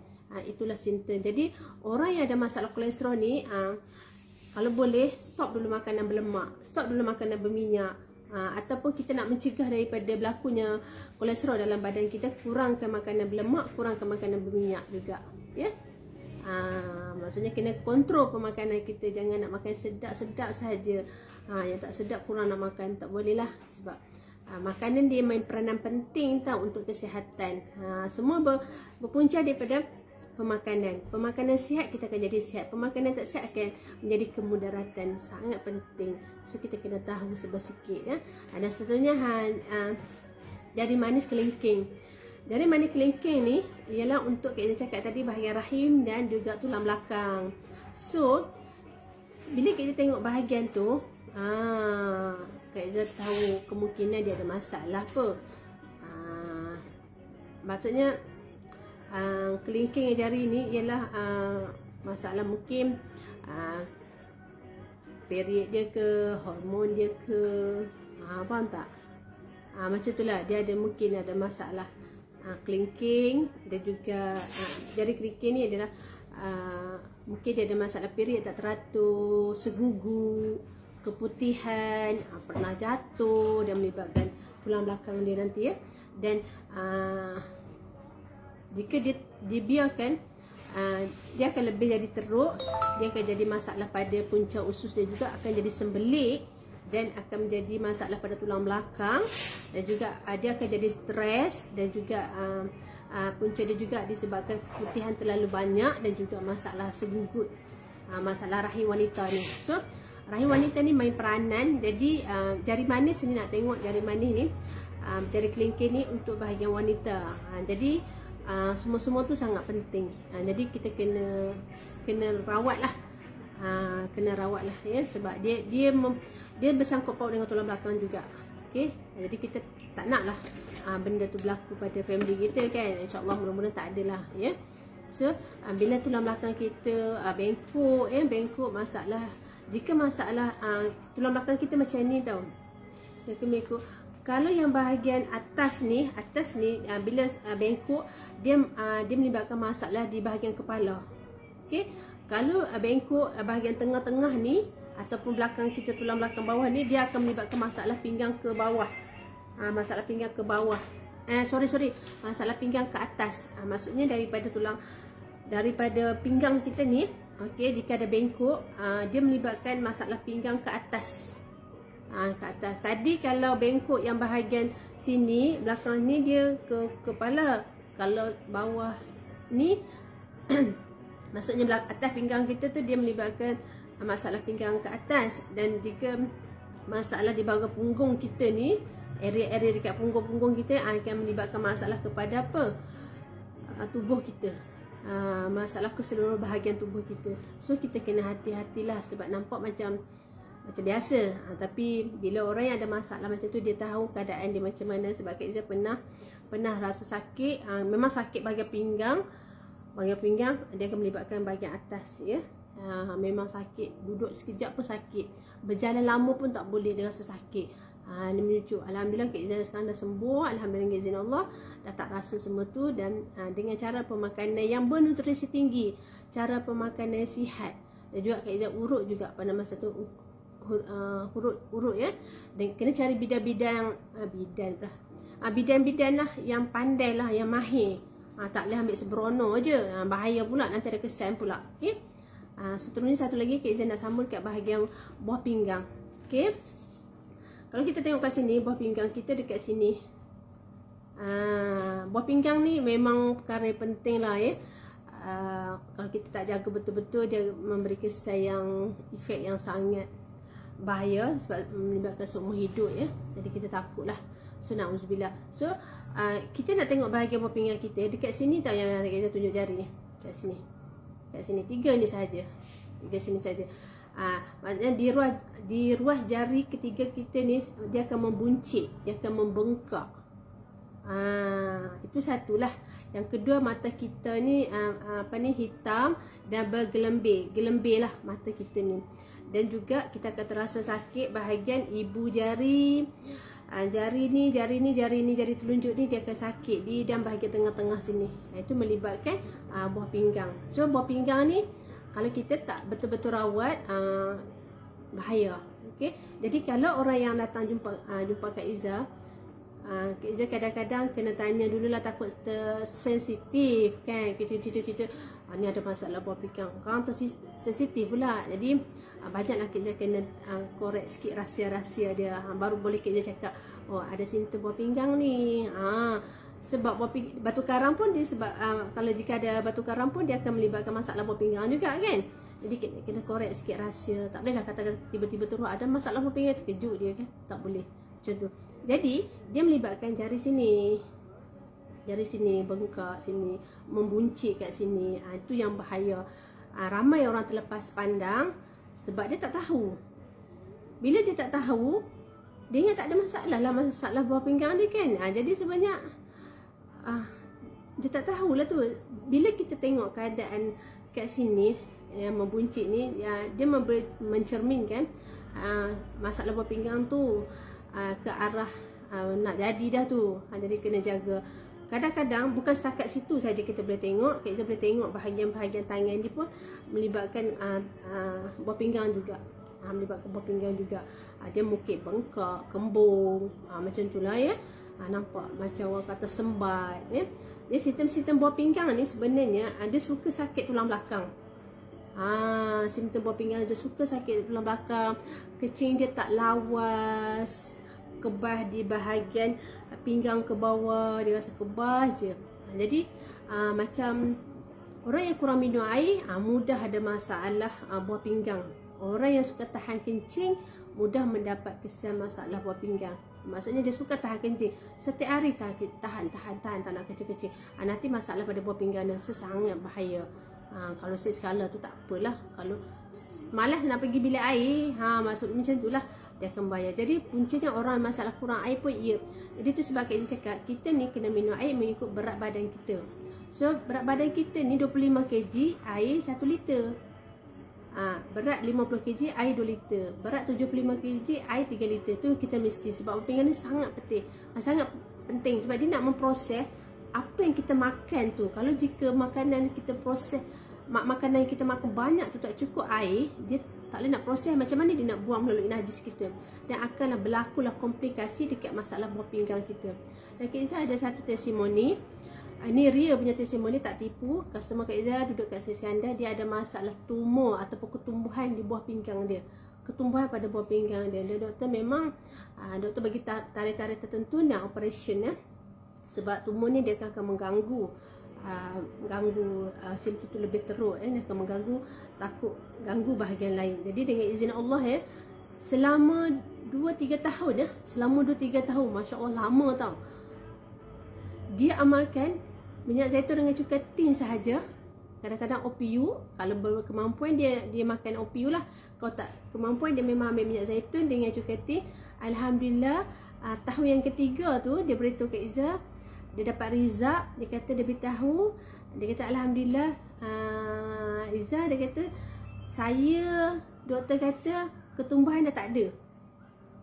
Itulah simptom. Jadi orang yang ada masalah kolesterol ni, kalau boleh stop dulu makanan berlemak, stop dulu makanan berminyak, ataupun kita nak mencegah daripada berlakunya kolesterol dalam badan kita, kurangkan makanan berlemak, kurangkan makanan berminyak juga ya. Maksudnya kena kontrol pemakanan kita, jangan nak makan sedap-sedap saja. Yang tak sedap kurang nak makan, tak boleh lah. Sebab makanan dia main peranan penting tau untuk kesihatan. Semua berpunca daripada pemakanan. Pemakanan sihat, kita akan jadi sihat. Pemakanan tak sihat akan menjadi kemudaratan. Sangat penting. So kita kena tahu sebesikit ya. Dan seterusnya jari manis kelingking. Jari manis kelingking ni ialah untuk kita cakap tadi bahagian rahim dan juga tulang belakang. So bila kita tengok bahagian tu, Kak Ijaz tahu kemungkinan dia ada masalah apa. Maksudnya kelingking jari ni ialah masalah mungkin period dia ke, hormon dia ke, faham tak? Macam itulah, dia ada mungkin ada masalah kelingking. Dan juga jari kelingking ni adalah mungkin dia ada masalah period tak teratur, segugu, keputihan, pernah jatuh dan melibatkan tulang belakang dia nanti ya. Dan jika dia dibiarkan, dia akan lebih jadi teruk. Dia akan jadi masalah pada punca usus dia, juga akan jadi sembelit dan akan menjadi masalah pada tulang belakang. Dan juga dia akan jadi stres. Dan juga punca dia juga disebabkan keputihan terlalu banyak. Dan juga masalah segugut, masalah rahim wanita ni. So rahim wanita ni main peranan. Jadi jari manis ni, nak tengok jari manis ni, jari kelingking ni untuk bahagian wanita. Jadi semua-semua tu sangat penting. Jadi kita kena rawat lah. Kena rawat lah ya. Sebab dia bersangkut paut dengan tulang belakang juga. Okay? Jadi kita tak nak lah benda tu berlaku pada family kita kan. InsyaAllah mudah-mudahan tak ada lah ya. So bila tulang belakang kita bengkok masalah, jika masalah tulang belakang kita macam ni tau, bengkok. Kalau yang bahagian atas ni bila bengkok, dia melibatkan masalah di bahagian kepala. Okey, kalau bengkok bahagian tengah-tengah ni ataupun belakang kita, tulang belakang bawah ni, dia akan melibatkan masalah pinggang ke bawah. Masalah pinggang ke bawah. Masalah pinggang ke atas. Maksudnya daripada pinggang kita ni, okey, jika ada bengkok, dia melibatkan masalah pinggang ke atas. Ke atas. Tadi kalau bengkok yang bahagian sini, belakang ni dia ke kepala. Kalau bawah ni maksudnya atas pinggang kita tu dia melibatkan masalah pinggang ke atas. Dan jika masalah di bawah punggung kita ni, area-area dekat punggung kita akan melibatkan masalah kepada apa? Tubuh kita. Masalah ke seluruh bahagian tubuh kita. So kita kena hati-hatilah, sebab nampak macam biasa, tapi bila orang yang ada masalah macam tu, dia tahu keadaan dia macam mana. Sebab Kak Izzah pernah rasa sakit, memang sakit bahagian pinggang, dia akan melibatkan bahagian atas ya. Memang sakit, duduk sekejap pun sakit, berjalan lama pun tak boleh, dia rasa sakit. Ini menuju, alhamdulillah Kak Izzah sekarang dah sembuh, alhamdulillah izin Allah, dah tak rasa semua tu. Dan dengan cara pemakanan yang bernutrisi tinggi, cara pemakanan sihat, dan juga Kak Izzah urut juga pada masa tu, urut ya. Dan kena cari bidan-bidan lah yang pandai lah, yang mahir. Tak boleh ambil sebrono je, bahaya pula, nanti ada kesan pula. Okey. Seterusnya satu lagi Kak Izzah nak sambung kat bahagian buah pinggang. Okey. Kalau kita tengok kat sini, buah pinggang kita dekat sini. Buah pinggang ni memang perkara yang penting lah ya. Kalau kita tak jaga betul-betul, dia memberi kesan yang efek yang sangat bahaya, sebab melibatkan seumur hidup ya. Jadi kita takutlah. So na'udzubillah. So kita nak tengok bahagian buah pinggang kita dekat sini tau, yang kita tunjuk jari. Kat sini. Kat sini 3 ni saja. 3 sini saja. Maknanya di ruas jari ketiga kita ni, dia akan membuncit, dia akan membengkak. Itu satulah. Yang kedua, mata kita ni hitam dan bergelembir lah mata kita ni. Dan juga kita akan terasa sakit bahagian ibu jari. Jari telunjuk ni dia akan sakit di dalam bahagian tengah-tengah sini. Itu melibatkan buah pinggang. So buah pinggang ni kalau kita tak betul-betul rawat, bahaya. Okey. Jadi kalau orang yang datang jumpa Kak Izzah, Kak Izzah kadang-kadang kena tanya dululah, takut sensitif kan. Kita cerita ni ada masalah buah pinggang, kan sensitif pula. Jadi banyaklah Kak Izzah kena korek sikit rahsia-rahsia dia, baru boleh Kak Izzah cakap, oh ada simptom buah pinggang ni. Sebab batu karang pun dia, sebab kalau jika ada batu karang pun dia akan melibatkan masalah buah pinggang juga kan. Jadi kena korek sikit rahsia. Tak bolehlah katakan tiba-tiba terus ada masalah buah pinggang, terkejut dia kan. Tak boleh macam tu. Jadi dia melibatkan jari sini bengkak, sini membuncit kat sini. Itu yang bahaya. Ramai orang terlepas pandang sebab dia tak tahu. Bila dia tak tahu, dia ingat tak ada masalah buah pinggang dia kan. Jadi sebenarnya dia tak tahulah tu. Bila kita tengok keadaan kat sini yang membuncit ni, dia mencerminkan masalah buah pinggang tu ke arah nak jadi dah tu. Jadi kena jaga. Kadang-kadang bukan setakat situ saja kita boleh tengok. Kita boleh tengok bahagian-bahagian tangan dia pun melibatkan buah pinggang juga. Melibatkan buah pinggang juga. Dia mungkin bengkak, kembung, macam itulah ya. Nampak macam orang kata sembat ya. Dia sistem buah pinggang ni sebenarnya dia suka sakit tulang belakang. Simptom buah pinggang dia suka sakit tulang belakang. Kencing dia tak lawas, kebas di bahagian pinggang ke bawah, dia rasa kebas je. Jadi macam orang yang kurang minum air, mudah ada masalah buah pinggang. Orang yang suka tahan kencing mudah mendapat kesan masalah buah pinggang. Maksudnya dia suka tahan kencing, setiap hari tahan tak nak kencing. Nanti masalah pada buah pinggang dia sangat bahaya. Kalau skala tu tak apalah. Kalau malas nak pergi bilik air, maksud macam itulah. dia akan bayar. Jadi puncanya orang masalah kurang air pun ya. Jadi tu sebab Kak Izzah cakap, kita ni kena minum air mengikut berat badan kita. So berat badan kita ni 25 kg, air 1 liter. Berat 50 kg, air 2 liter. Berat 75 kg, air 3 liter. Tu kita mesti, sebab pinggan ni sangat penting. Sangat penting sebab dia nak memproses apa yang kita makan tu. Kalau jika makanan kita proses, makanan yang kita makan banyak tu tak cukup air, dia tak boleh nak proses, macam mana dia nak buang melalui najis kita, dan akanlah berlakulah komplikasi dekat masalah buah pinggang kita. Dan Kak Izzah ada satu testimoni, ini real punya testimoni, tak tipu. Customer Kak Izzah duduk kat Iskandar, dia ada masalah tumor ataupun ketumbuhan di buah pinggang dia, ketumbuhan pada buah pinggang dia. Dan doktor memang doktor bagi tarikh-tarikh tertentu nak operation sebab tumor ni dia akan mengganggu simptom tu lebih teruk, dia akan mengganggu, takut ganggu bahagian lain. Jadi dengan izin Allah selama 2-3 tahun selama 2-3 tahun, Masya Allah, lama tau, dia amalkan minyak zaitun dengan cuka tin sahaja. Kadang-kadang OPU, kalau berkemampuan dia makan OPU lah. Kalau tak kemampuan, dia memang ambil minyak zaitun dengan cuka tin. Alhamdulillah, tahun yang ketiga tu dia beritahu Kak Izzah, dia dapat result. Dia kata, dia beritahu, dia kata Alhamdulillah, Izzah, dia kata saya, doktor kata ketumbuhan dah tak ada.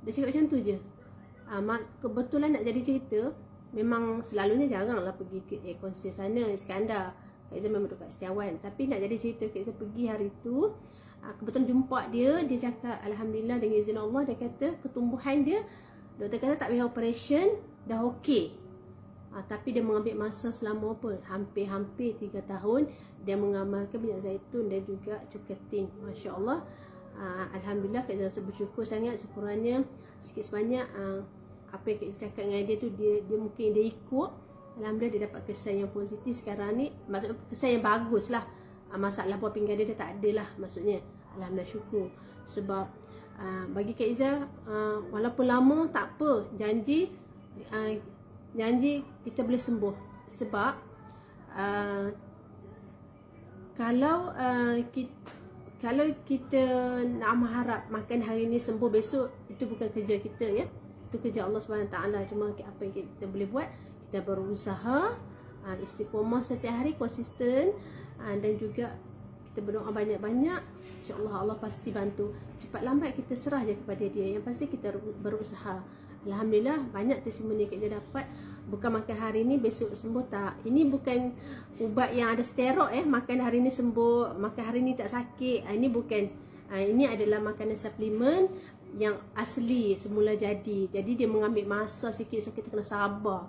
Dia cakap macam tu je. Kebetulan nak jadi cerita, memang selalunya jarang lah pergi ke konser sana, Iskandar. Kak Izzah memang duduk kat Setiawan. Tapi nak jadi cerita, Kak Izzah pergi hari tu, kebetulan jumpa dia cakap Alhamdulillah dengan izin Allah, dia kata ketumbuhan dia, doktor kata tak payah operation, dah okey. Tapi dia mengambil masa selama apa? Hampir 3 tahun dia mengamalkan minyak zaitun dan juga cuka tin. Masya Allah. Alhamdulillah, Kak Izzah bersyukur sangat. Syukurannya sikit sebanyak apa yang Kak Izzah cakap dengan dia tu, dia mungkin dia ikut. Alhamdulillah, dia dapat kesan yang positif sekarang ni. Maksudnya kesan yang bagus lah. Masalah buah pinggang dia tak ada lah, maksudnya. Alhamdulillah, syukur. Sebab bagi Kak Izzah, walaupun lama tak apa, janji kita boleh sembuh. Sebab kalau kita nak mengharap makan hari ni sembuh besok, itu bukan kerja kita itu kerja Allah SWT. Cuma apa yang kita boleh buat, kita berusaha istiqomah setiap hari, konsisten, dan juga kita berdoa banyak-banyak. InsyaAllah Allah pasti bantu. Cepat lambat kita serah je kepada dia, yang pasti kita berusaha. Alhamdulillah, banyak testimoni kita dapat. Bukan makan hari ni besok sembuh, tak. Ini bukan ubat yang ada steroid makan hari ni sembuh, makan hari ni tak sakit. Ini bukan. Ini adalah makanan suplemen yang asli semula jadi. Jadi dia mengambil masa sikit, so kita kena sabar.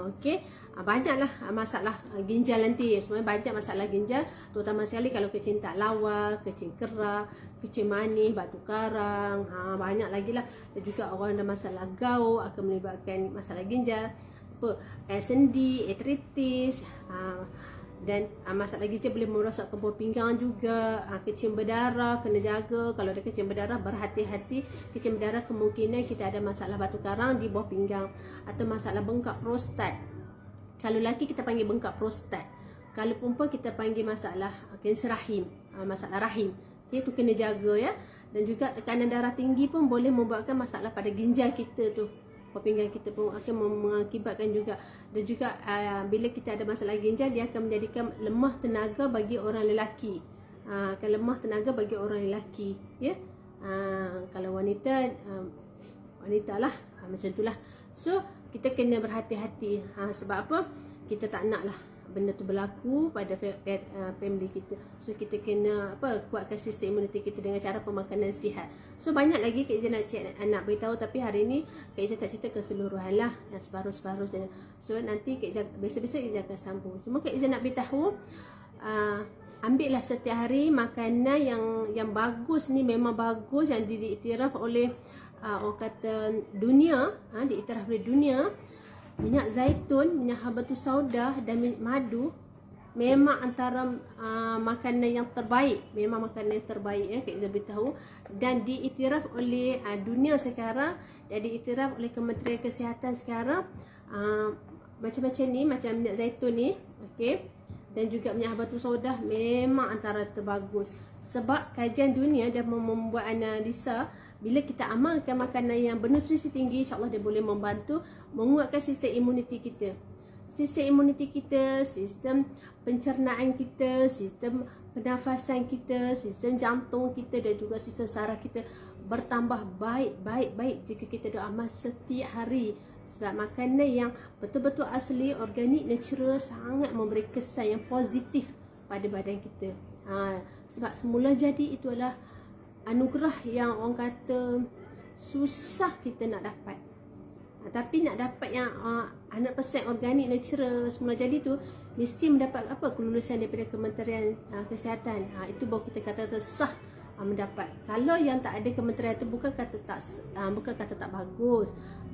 Okey. Banyaklah masalah ginjal nanti. Sebenarnya banyak masalah ginjal, terutama sekali kalau kecing tak lawa, kecing kerak, kecing manis, batu karang, banyak lagi lah. Dan juga orang ada masalah gout akan menyebabkan masalah ginjal, sendi, artritis, dan masalah ginjal boleh merosakkan buah pinggang juga. Kecing berdarah, kena jaga. Kalau ada kecing berdarah, berhati-hati. Kecing berdarah kemungkinan kita ada masalah batu karang di buah pinggang, atau masalah bengkak prostat. Kalau lelaki kita panggil bengkak prostat, kalau perempuan kita panggil masalah kanser rahim, masalah rahim. Itu kena jaga Dan juga tekanan darah tinggi pun boleh membuatkan masalah pada ginjal kita tu. Buah pinggang kita pun akan mengakibatkan juga. Dan juga bila kita ada masalah ginjal, dia akan menjadikan lemah tenaga bagi orang lelaki. Akan lemah tenaga bagi orang lelaki, kalau wanita lah, macam itulah. So kita kena berhati-hati. Sebab apa? Kita tak nak lah benda tu berlaku pada family kita. So kita kena kuatkan sistem imuniti kita dengan cara pemakanan sihat. So banyak lagi Kak Izzah nak beritahu, tapi hari ni Kak Izzah tak cerita keseluruhan lah, yang separuh-separuh saja. So nanti Kak Izzah besok-besok Kak Izzah akan sambung. Cuma Kak Izzah nak beritahu, ambillah setiap hari makanan yang bagus ni, memang bagus, yang diiktiraf oleh orang kata dunia, diiktiraf oleh dunia. Minyak zaitun, minyak habatus sauda dan madu memang antara makanan yang terbaik. Memang makanan yang terbaik, Kak Izzah beritahu. Dan diiktiraf oleh dunia sekarang, dan diiktiraf oleh Kementerian Kesihatan sekarang. Macam-macam ni, macam minyak zaitun ni, okey, dan juga minyak habatus sauda memang antara terbagus. Sebab kajian dunia dah membuat analisa bila kita amalkan makanan yang bernutrisi tinggi, insya-Allah dia boleh membantu menguatkan sistem imuniti kita. Sistem imuniti kita, sistem pencernaan kita, sistem pernafasan kita, sistem jantung kita dan juga sistem saraf kita bertambah baik jika kita amal setiap hari. Sebab makanan yang betul-betul asli, organik, natural sangat memberi kesan yang positif pada badan kita. Sebab semula jadi itu adalah anugerah yang orang kata susah kita nak dapat. Tapi nak dapat yang 100% organik, natural, semula jadi tu mesti mendapat kelulusan daripada Kementerian Kesihatan. Itu baru kita kata sah mendapat. Kalau yang tak ada kementerian tu bukan kata tak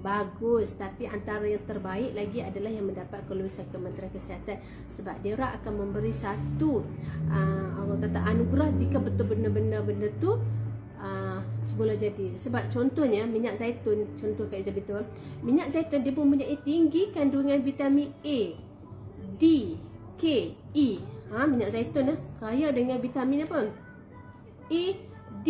bagus, tapi antara yang terbaik lagi adalah yang mendapat kelulusan Kementerian Kesihatan. Sebab dia orang akan memberi satu orang kata anugerah jika betul benar-benar benda tu semula jadi. Sebab contohnya minyak zaitun, contoh Kak Izzah betul, minyak zaitun dia mempunyai tinggi kandungan vitamin A, D, K, E. Minyak zaitun kaya dengan vitamin apa? A, D,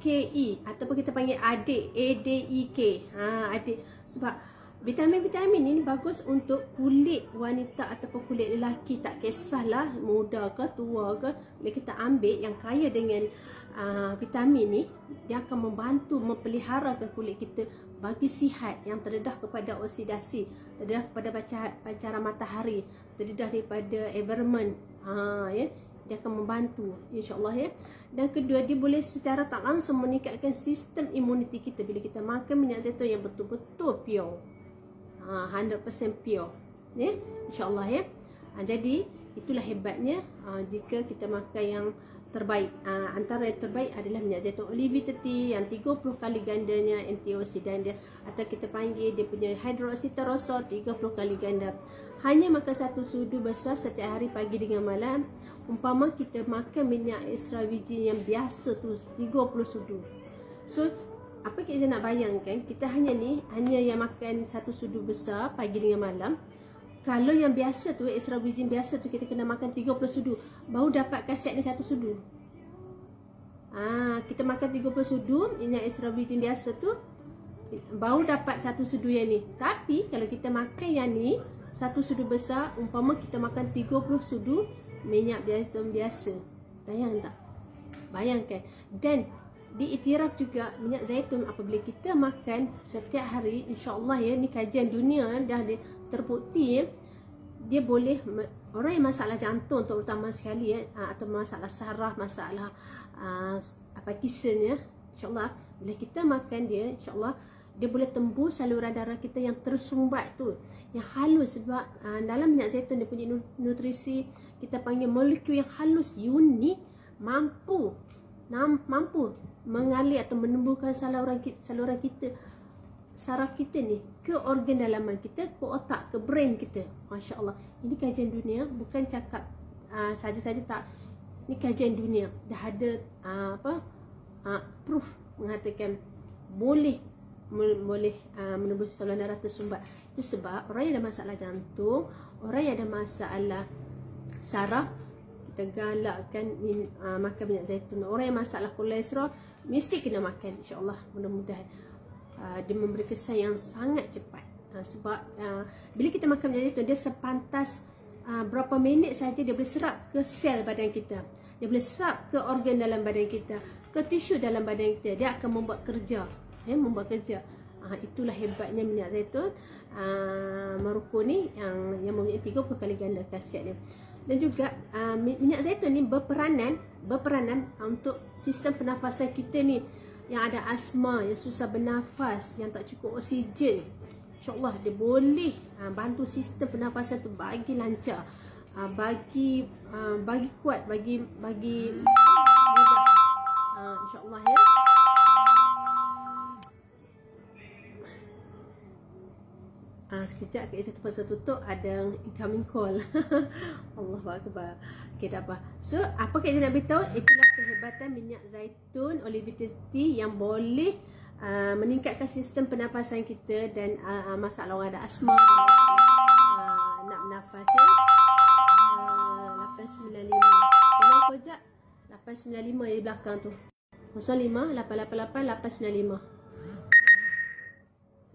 K, E, ataupun kita panggil adik, A, D, E, K. Adik. Sebab vitamin-vitamin ini bagus untuk kulit wanita ataupun kulit lelaki, tak kisahlah muda ke tua ke. Bila kita ambil yang kaya dengan vitamin ni, dia akan membantu mempelihara kulit kita bagi sihat, yang terdedah kepada oksidasi, terdedah kepada pancaran matahari, terdedah daripada environment. Dia akan membantu, insya-Allah ya. Dan kedua, dia boleh secara tak langsung meningkatkan sistem imuniti kita bila kita makan minyak zaitun yang betul-betul pure, 100% pure ya, insya-Allah ya. Jadi itulah hebatnya jika kita makan yang terbaik. Antara yang terbaik adalah minyak zaitun Olivitate yang 30 kali gandanya antioksidan dia, atau kita panggil dia punya hydroxytyrosol 30 kali ganda. Hanya makan 1 sudu besar setiap hari pagi dengan malam. Umpama kita makan minyak extra virgin yang biasa tu 30 sudu. So apa kita nak bayangkan, kita hanya yang makan 1 sudu besar pagi dengan malam. Kalau yang biasa tu, extra virgin biasa tu, kita kena makan 30 sudu baru dapat khasiat ni 1 sudu. Kita makan 30 sudu minyak extra virgin biasa tu baru dapat 1 sudu yang ni. Tapi kalau kita makan yang ni 1 sudu besar, umpama kita makan 30 sudu minyak biasa. Bayangkan. Dan diiktiraf juga minyak zaitun apabila kita makan setiap hari, insya-Allah ya, ni kajian dunia dah terbukti dia boleh orang yang masalah jantung terutama sekali atau masalah saraf, masalah kisahnya, insya-Allah bila kita makan dia, insya-Allah dia boleh tembus saluran darah kita yang tersumbat tu, yang halus. Sebab dalam minyak zaitun dia punya nutrisi, kita panggil molekul yang halus, unik, mampu mengalir atau menembuskan saluran kita, saraf kita ni ke organ dalaman kita, ke otak, ke brain kita. Masya Allah, ini kajian dunia, bukan cakap saja-saja tak. Ini kajian dunia, dah ada proof mengatakan boleh menembus saluran darah tersumbat. Itu sebab orang yang ada masalah jantung, orang yang ada masalah saraf, kita galakkan makan minyak zaitun. Orang yang masalah kolesterol mesti kena makan, insya-Allah. Mudah-mudahan dia memberi kesan yang sangat cepat. Sebab bila kita makan minyak zaitun, dia sepantas berapa minit saja dia boleh serap ke sel badan kita, dia boleh serap ke organ dalam badan kita, ke tisu dalam badan kita. Dia akan membuat kerja, itulah hebatnya minyak zaitun Maroko ni yang mempunyai 30 kali ganda khasiat dia. Dan juga minyak zaitun ni berperanan untuk sistem pernafasan kita ni, yang ada asma, yang susah bernafas, yang tak cukup oksigen. InsyaAllah dia boleh bantu sistem pernafasan tu bagi lancar, bagi kuat, bagi mudah. InsyaAllah ya. Sekejap, saya terpaksa tutup, ada incoming call. Allahuakbar. Okay, tak apa. So, apa kita nak beritahu? Itulah kehebatan minyak zaitun Olivitate yang boleh meningkatkan sistem pernafasan kita dan masalah orang ada asma dan masalah nak bernafas ya. 895. Tolong kau jap 895 di belakang tu. 05 888 895.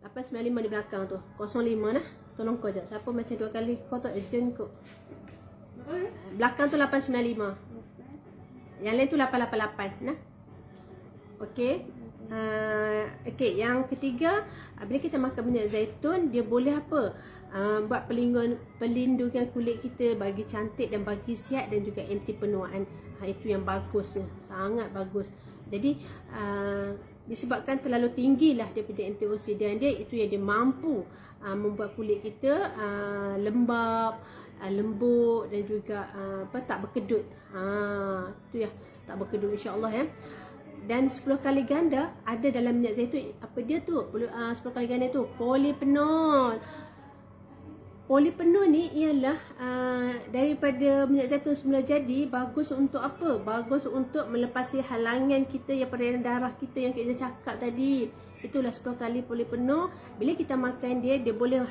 895 di belakang tu. 05 nah. Tolong kau jap. Siapa macam 2 kali kau tu urgent kau. Belakang tu 895. Yang lain tu 888 nah. Okey. Okey, yang ketiga, bila kita makan minyak zaitun, dia boleh apa? Buat pelindungan kulit kita, bagi cantik dan bagi sihat dan juga anti penuaan. Itu yang bagus, sangat bagus. Jadi disebabkan terlalu tinggilah daripada antioksidan dia, itu yang dia mampu membuat kulit kita lembap, lembut dan juga tak berkedut. Itu ya, tak berkedut insya-Allah ya. Dan 10 kali ganda ada dalam minyak zaitun. Apa dia tu? 10 kali ganda tu polifenol. Polifenol ni ialah daripada minyak zaitun semula jadi, bagus untuk apa? Bagus untuk melepasi halangan kita yang peredaran darah kita yang kita cakap tadi. Itulah 10 kali polifenol. Bila kita makan dia, dia boleh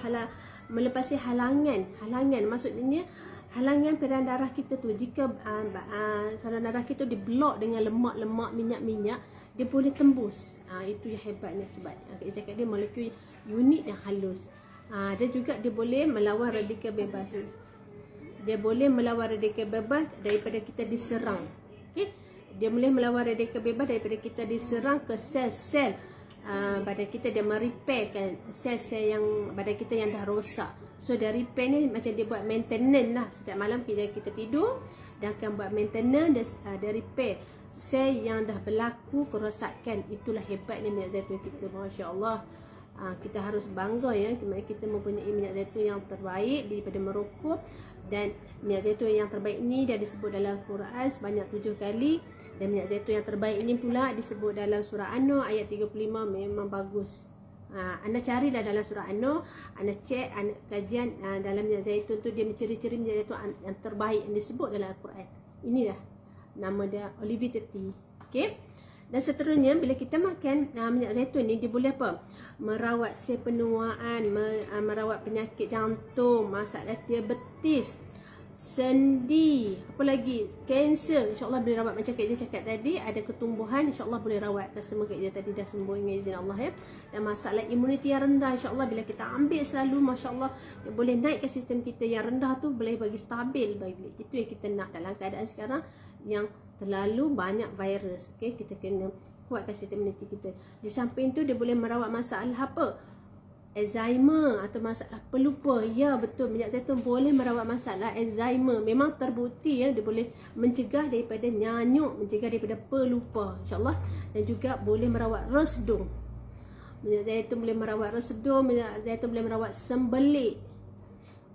melepasi halangan. Halangan maksudnya halangan peredaran darah kita tu. Jika saluran darah kita diblok dengan lemak-lemak, minyak-minyak, dia boleh tembus. Itu yang hebatnya, sebab kita cakap dia molekul unik dan halus. Dan juga dia boleh melawan radikal bebas. Dia boleh melawan radikal bebas daripada kita diserang. Okay? Dia boleh melawan radikal bebas daripada kita diserang ke sel-sel badan kita. Dia merepairkan sel-sel yang badan kita yang dah rosak. So dia repair ni macam dia buat maintenance lah. Setiap malam kita tidur, dia akan buat maintenance, dia repair sel yang dah berlaku kerosakan. Itulah hebatnya minyak zaitun kita, Masya Allah. Kita harus bangga ya, kita mempunyai minyak zaitun yang terbaik daripada merokok. Dan minyak zaitun yang terbaik ni dah disebut dalam Quran sebanyak 7 kali. Dan minyak zaitun yang terbaik ini pula disebut dalam surah An-Nur ayat 35. Memang bagus. Anda carilah dalam surah An-Nur, anda cek kajian dalam minyak zaitun tu, dia menciri-ciri minyak zaitun yang terbaik yang disebut dalam Al-Quran. Inilah nama dia, Olivity. Okey. Dan seterusnya, bila kita makan minyak zaitun ni, dia boleh apa? Merawat sel penuaan, merawat penyakit jantung, masalah diabetes, sendi, apa lagi? Kanser, insya-Allah boleh rawat. Macam Kak Ija cakap tadi, ada ketumbuhan, insya-Allah boleh rawat. Semua Kak Ija tadi dah sembuh dengan izin Allah ya. Dan masalah imuniti yang rendah, insya-Allah bila kita ambil selalu, masya-Allah, dia boleh naikkan sistem kita yang rendah tu, boleh bagi stabil bagi. Itu yang kita nak dalam keadaan sekarang yang terlalu banyak virus. Okey, kita kena kuatkan sistem imuniti kita. Di samping tu, dia boleh merawat masalah apa? Alzheimer atau masalah pelupa. Ya, betul, minyak zaitun boleh merawat masalah Alzheimer. Memang terbukti ya, dia boleh mencegah daripada nyanyuk, mencegah daripada pelupa, insya-Allah. Dan juga boleh merawat resdung. Minyak zaitun boleh merawat resdung, minyak zaitun boleh merawat sembelit.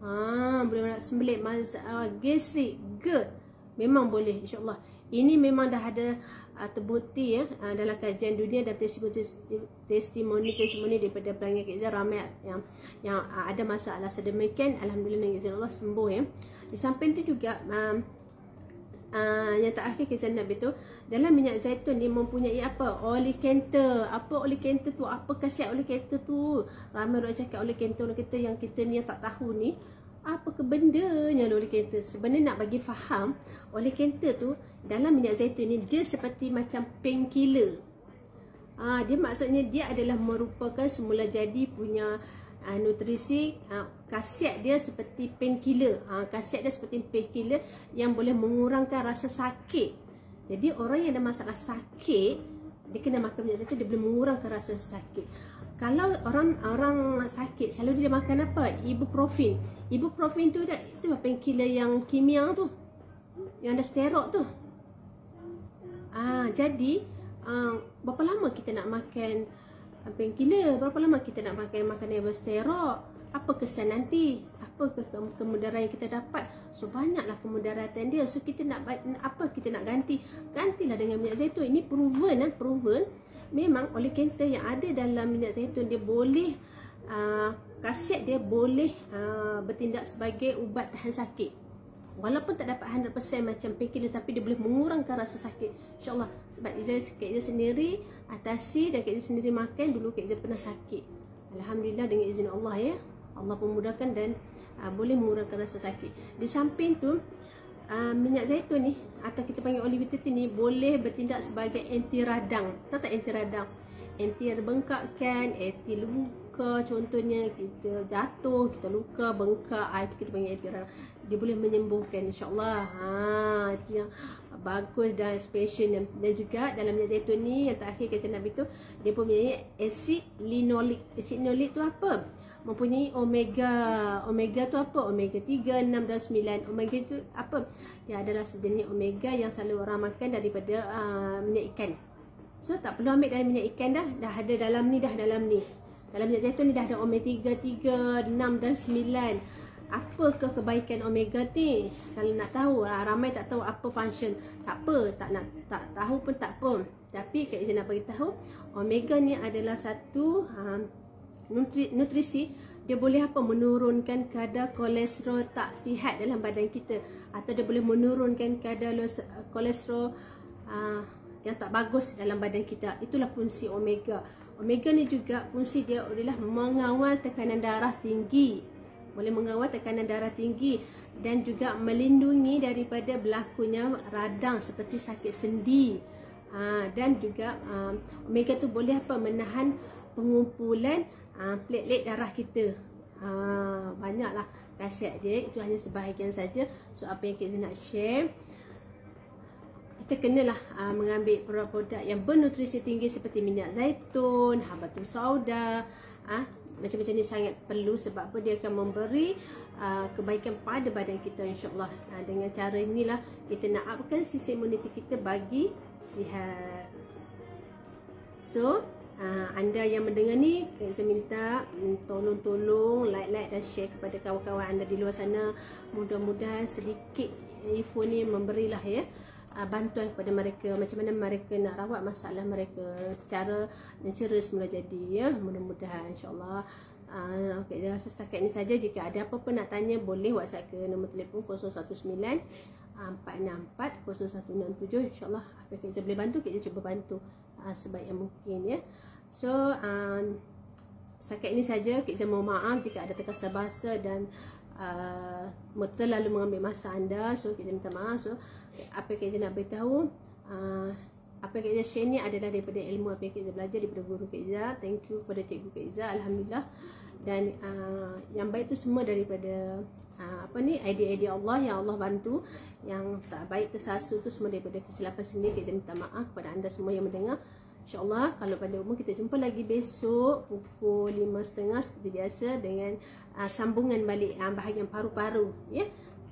Boleh merawat sembelit, masalah gastrik, GERD. Memang boleh, insya-Allah. Ini memang dah ada terbukti ya dalam kajian dunia dan testimoni daripada pelanggan Kak Ija ramai yang ada masalah sedemikian, alhamdulillah dengan izin Allah sembuh ya. Di samping itu juga yang terakhir Kak Ija nak beritahu, dalam minyak zaitun ni mempunyai apa? Oleocanthal. Apa oleocanthal tu? Apa khasiat oleocanthal tu? Ramai orang cakap oleocanthal yang kita ni tak tahu ni. Apa ke bendanya oleocanthal? Sebenarnya nak bagi faham, oleocanthal tu dalam minyak zaitun ni dia seperti macam painkiller. Dia maksudnya dia adalah merupakan semula jadi punya nutrisi, khasiat dia seperti painkiller. Khasiat dia seperti painkiller yang boleh mengurangkan rasa sakit. Jadi orang yang ada masalah sakit, dia kena makan minyak zaitun, dia boleh mengurangkan rasa sakit. Kalau orang sakit, selalu dia makan apa? Ibuprofen. Ibuprofen tu itu painkiller yang kimia tu, yang ada steroid tu. Jadi berapa lama kita nak makan painkiller? Berapa lama kita nak makan makanan yang bersteroid? Apa kesan nanti? Apa kemudaratan yang kita dapat? So banyaklah kemudaratan dia. So kita nak apa? Kita nak ganti. Gantilah dengan minyak zaitun. Ini proven. Memang oleocanthal yang ada dalam minyak zaitun dia boleh khasiat dia boleh bertindak sebagai ubat tahan sakit. Walaupun tak dapat 100% macam painkiller, tapi dia boleh mengurangkan rasa sakit, insya-Allah. Sebab Kak Ija sendiri atasi dan Kak Ija sendiri makan. Dulu Kak Ija pernah sakit, alhamdulillah dengan izin Allah ya. Allah pemudahkan dan boleh mengurangkan rasa sakit. Di samping tu minyak zaitun ni atau kita panggil olive-vitamin ni boleh bertindak sebagai anti radang. Tahu tak anti radang? Anti bengkakkan, anti luka, contohnya kita jatuh, kita luka, bengkak, itu kita panggil anti radang. Dia boleh menyembuhkan, insya-Allah. Itu yang bagus dan special. Dan juga dalam minyak zaitun ni yang terakhir saya nak beritahu, dia mempunyai asid linolik. Asid linolik tu apa? Mempunyai omega. Omega tu apa? Omega 3, 6 dan 9. Omega tu apa? Dia adalah sejenis omega yang selalu orang makan daripada minyak ikan. So tak perlu ambil dari minyak ikan dah ada dalam ni, dalam minyak zaitun ni dah ada omega 3, 6 dan 9. Apakah kebaikan omega ni? Kalau nak tahu, ramai tak tahu apa function. Tak apa, tak tahu pun tak apa. Tapi Kak Izzy nak beritahu, omega ni adalah satu nutrisi. Dia boleh apa? Menurunkan kadar kolesterol tak sihat dalam badan kita, atau dia boleh menurunkan kadar kolesterol yang tak bagus dalam badan kita. Itulah fungsi omega. Omega ni juga fungsi dia adalah mengawal tekanan darah tinggi. Boleh mengawal tekanan darah tinggi dan juga melindungi daripada berlakunya radang seperti sakit sendi. Dan juga omega tu boleh apa? Menahan pengumpulan platelet darah kita. Banyaklah khasiat dia. Itu hanya sebahagian saja. So apa yang kita nak share, kita kenalah mengambil produk-produk yang bernutrisi tinggi seperti minyak zaitun, habatus sauda. Macam-macam ni sangat perlu, sebab apa? Dia akan memberi kebaikan pada badan kita, insya-Allah. Dengan cara inilah kita nak upkan sistem imuniti kita bagi sihat. So anda yang mendengar ni, saya minta tolong like dan share kepada kawan-kawan anda di luar sana. Mudah-mudahan sedikit info ni memberilah bantuan kepada mereka, macam mana mereka nak rawat masalah mereka secara natural semula jadi, mudah-mudahan, insya-Allah. Okay, saya rasa setakat ini saja. Jika ada apa-apa nak tanya, boleh WhatsApp ke nombor telefon 019 464 0167. insya-Allah apa yang kita boleh bantu, kita cuba bantu sebaik yang mungkin, So setakat ini saja. Kita mohon maaf jika ada terkasar bahasa dan terlalu mengambil masa anda. So kita minta maaf. So apa yang kita nak beritahu, apa yang kita share ni adalah daripada ilmu apa yang kita belajar daripada guru Kak Izzah. Thank you kepada cikgu Kak Izzah, alhamdulillah. Dan yang baik tu semua daripada idea-idea Allah yang Allah bantu. Yang tak baik, tersasu tu semua daripada kesilapan sendiri. Kita minta maaf kepada anda semua yang mendengar. InsyaAllah kalau pada umur kita jumpa lagi besok pukul 5.30 seperti biasa dengan sambungan balik bahagian paru-paru,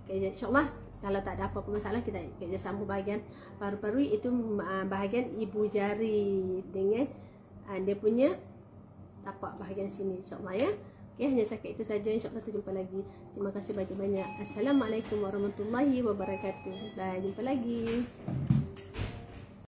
InsyaAllah. Kalau tak ada apa-apa masalah, kita sambung bahagian paru-paru, itu bahagian ibu jari dengan dia punya tapak bahagian sini, insyaAllah, hanya setakat itu saja. InsyaAllah kita jumpa lagi. Terima kasih banyak-banyak. Assalamualaikum warahmatullahi wabarakatuh. Bye, jumpa lagi.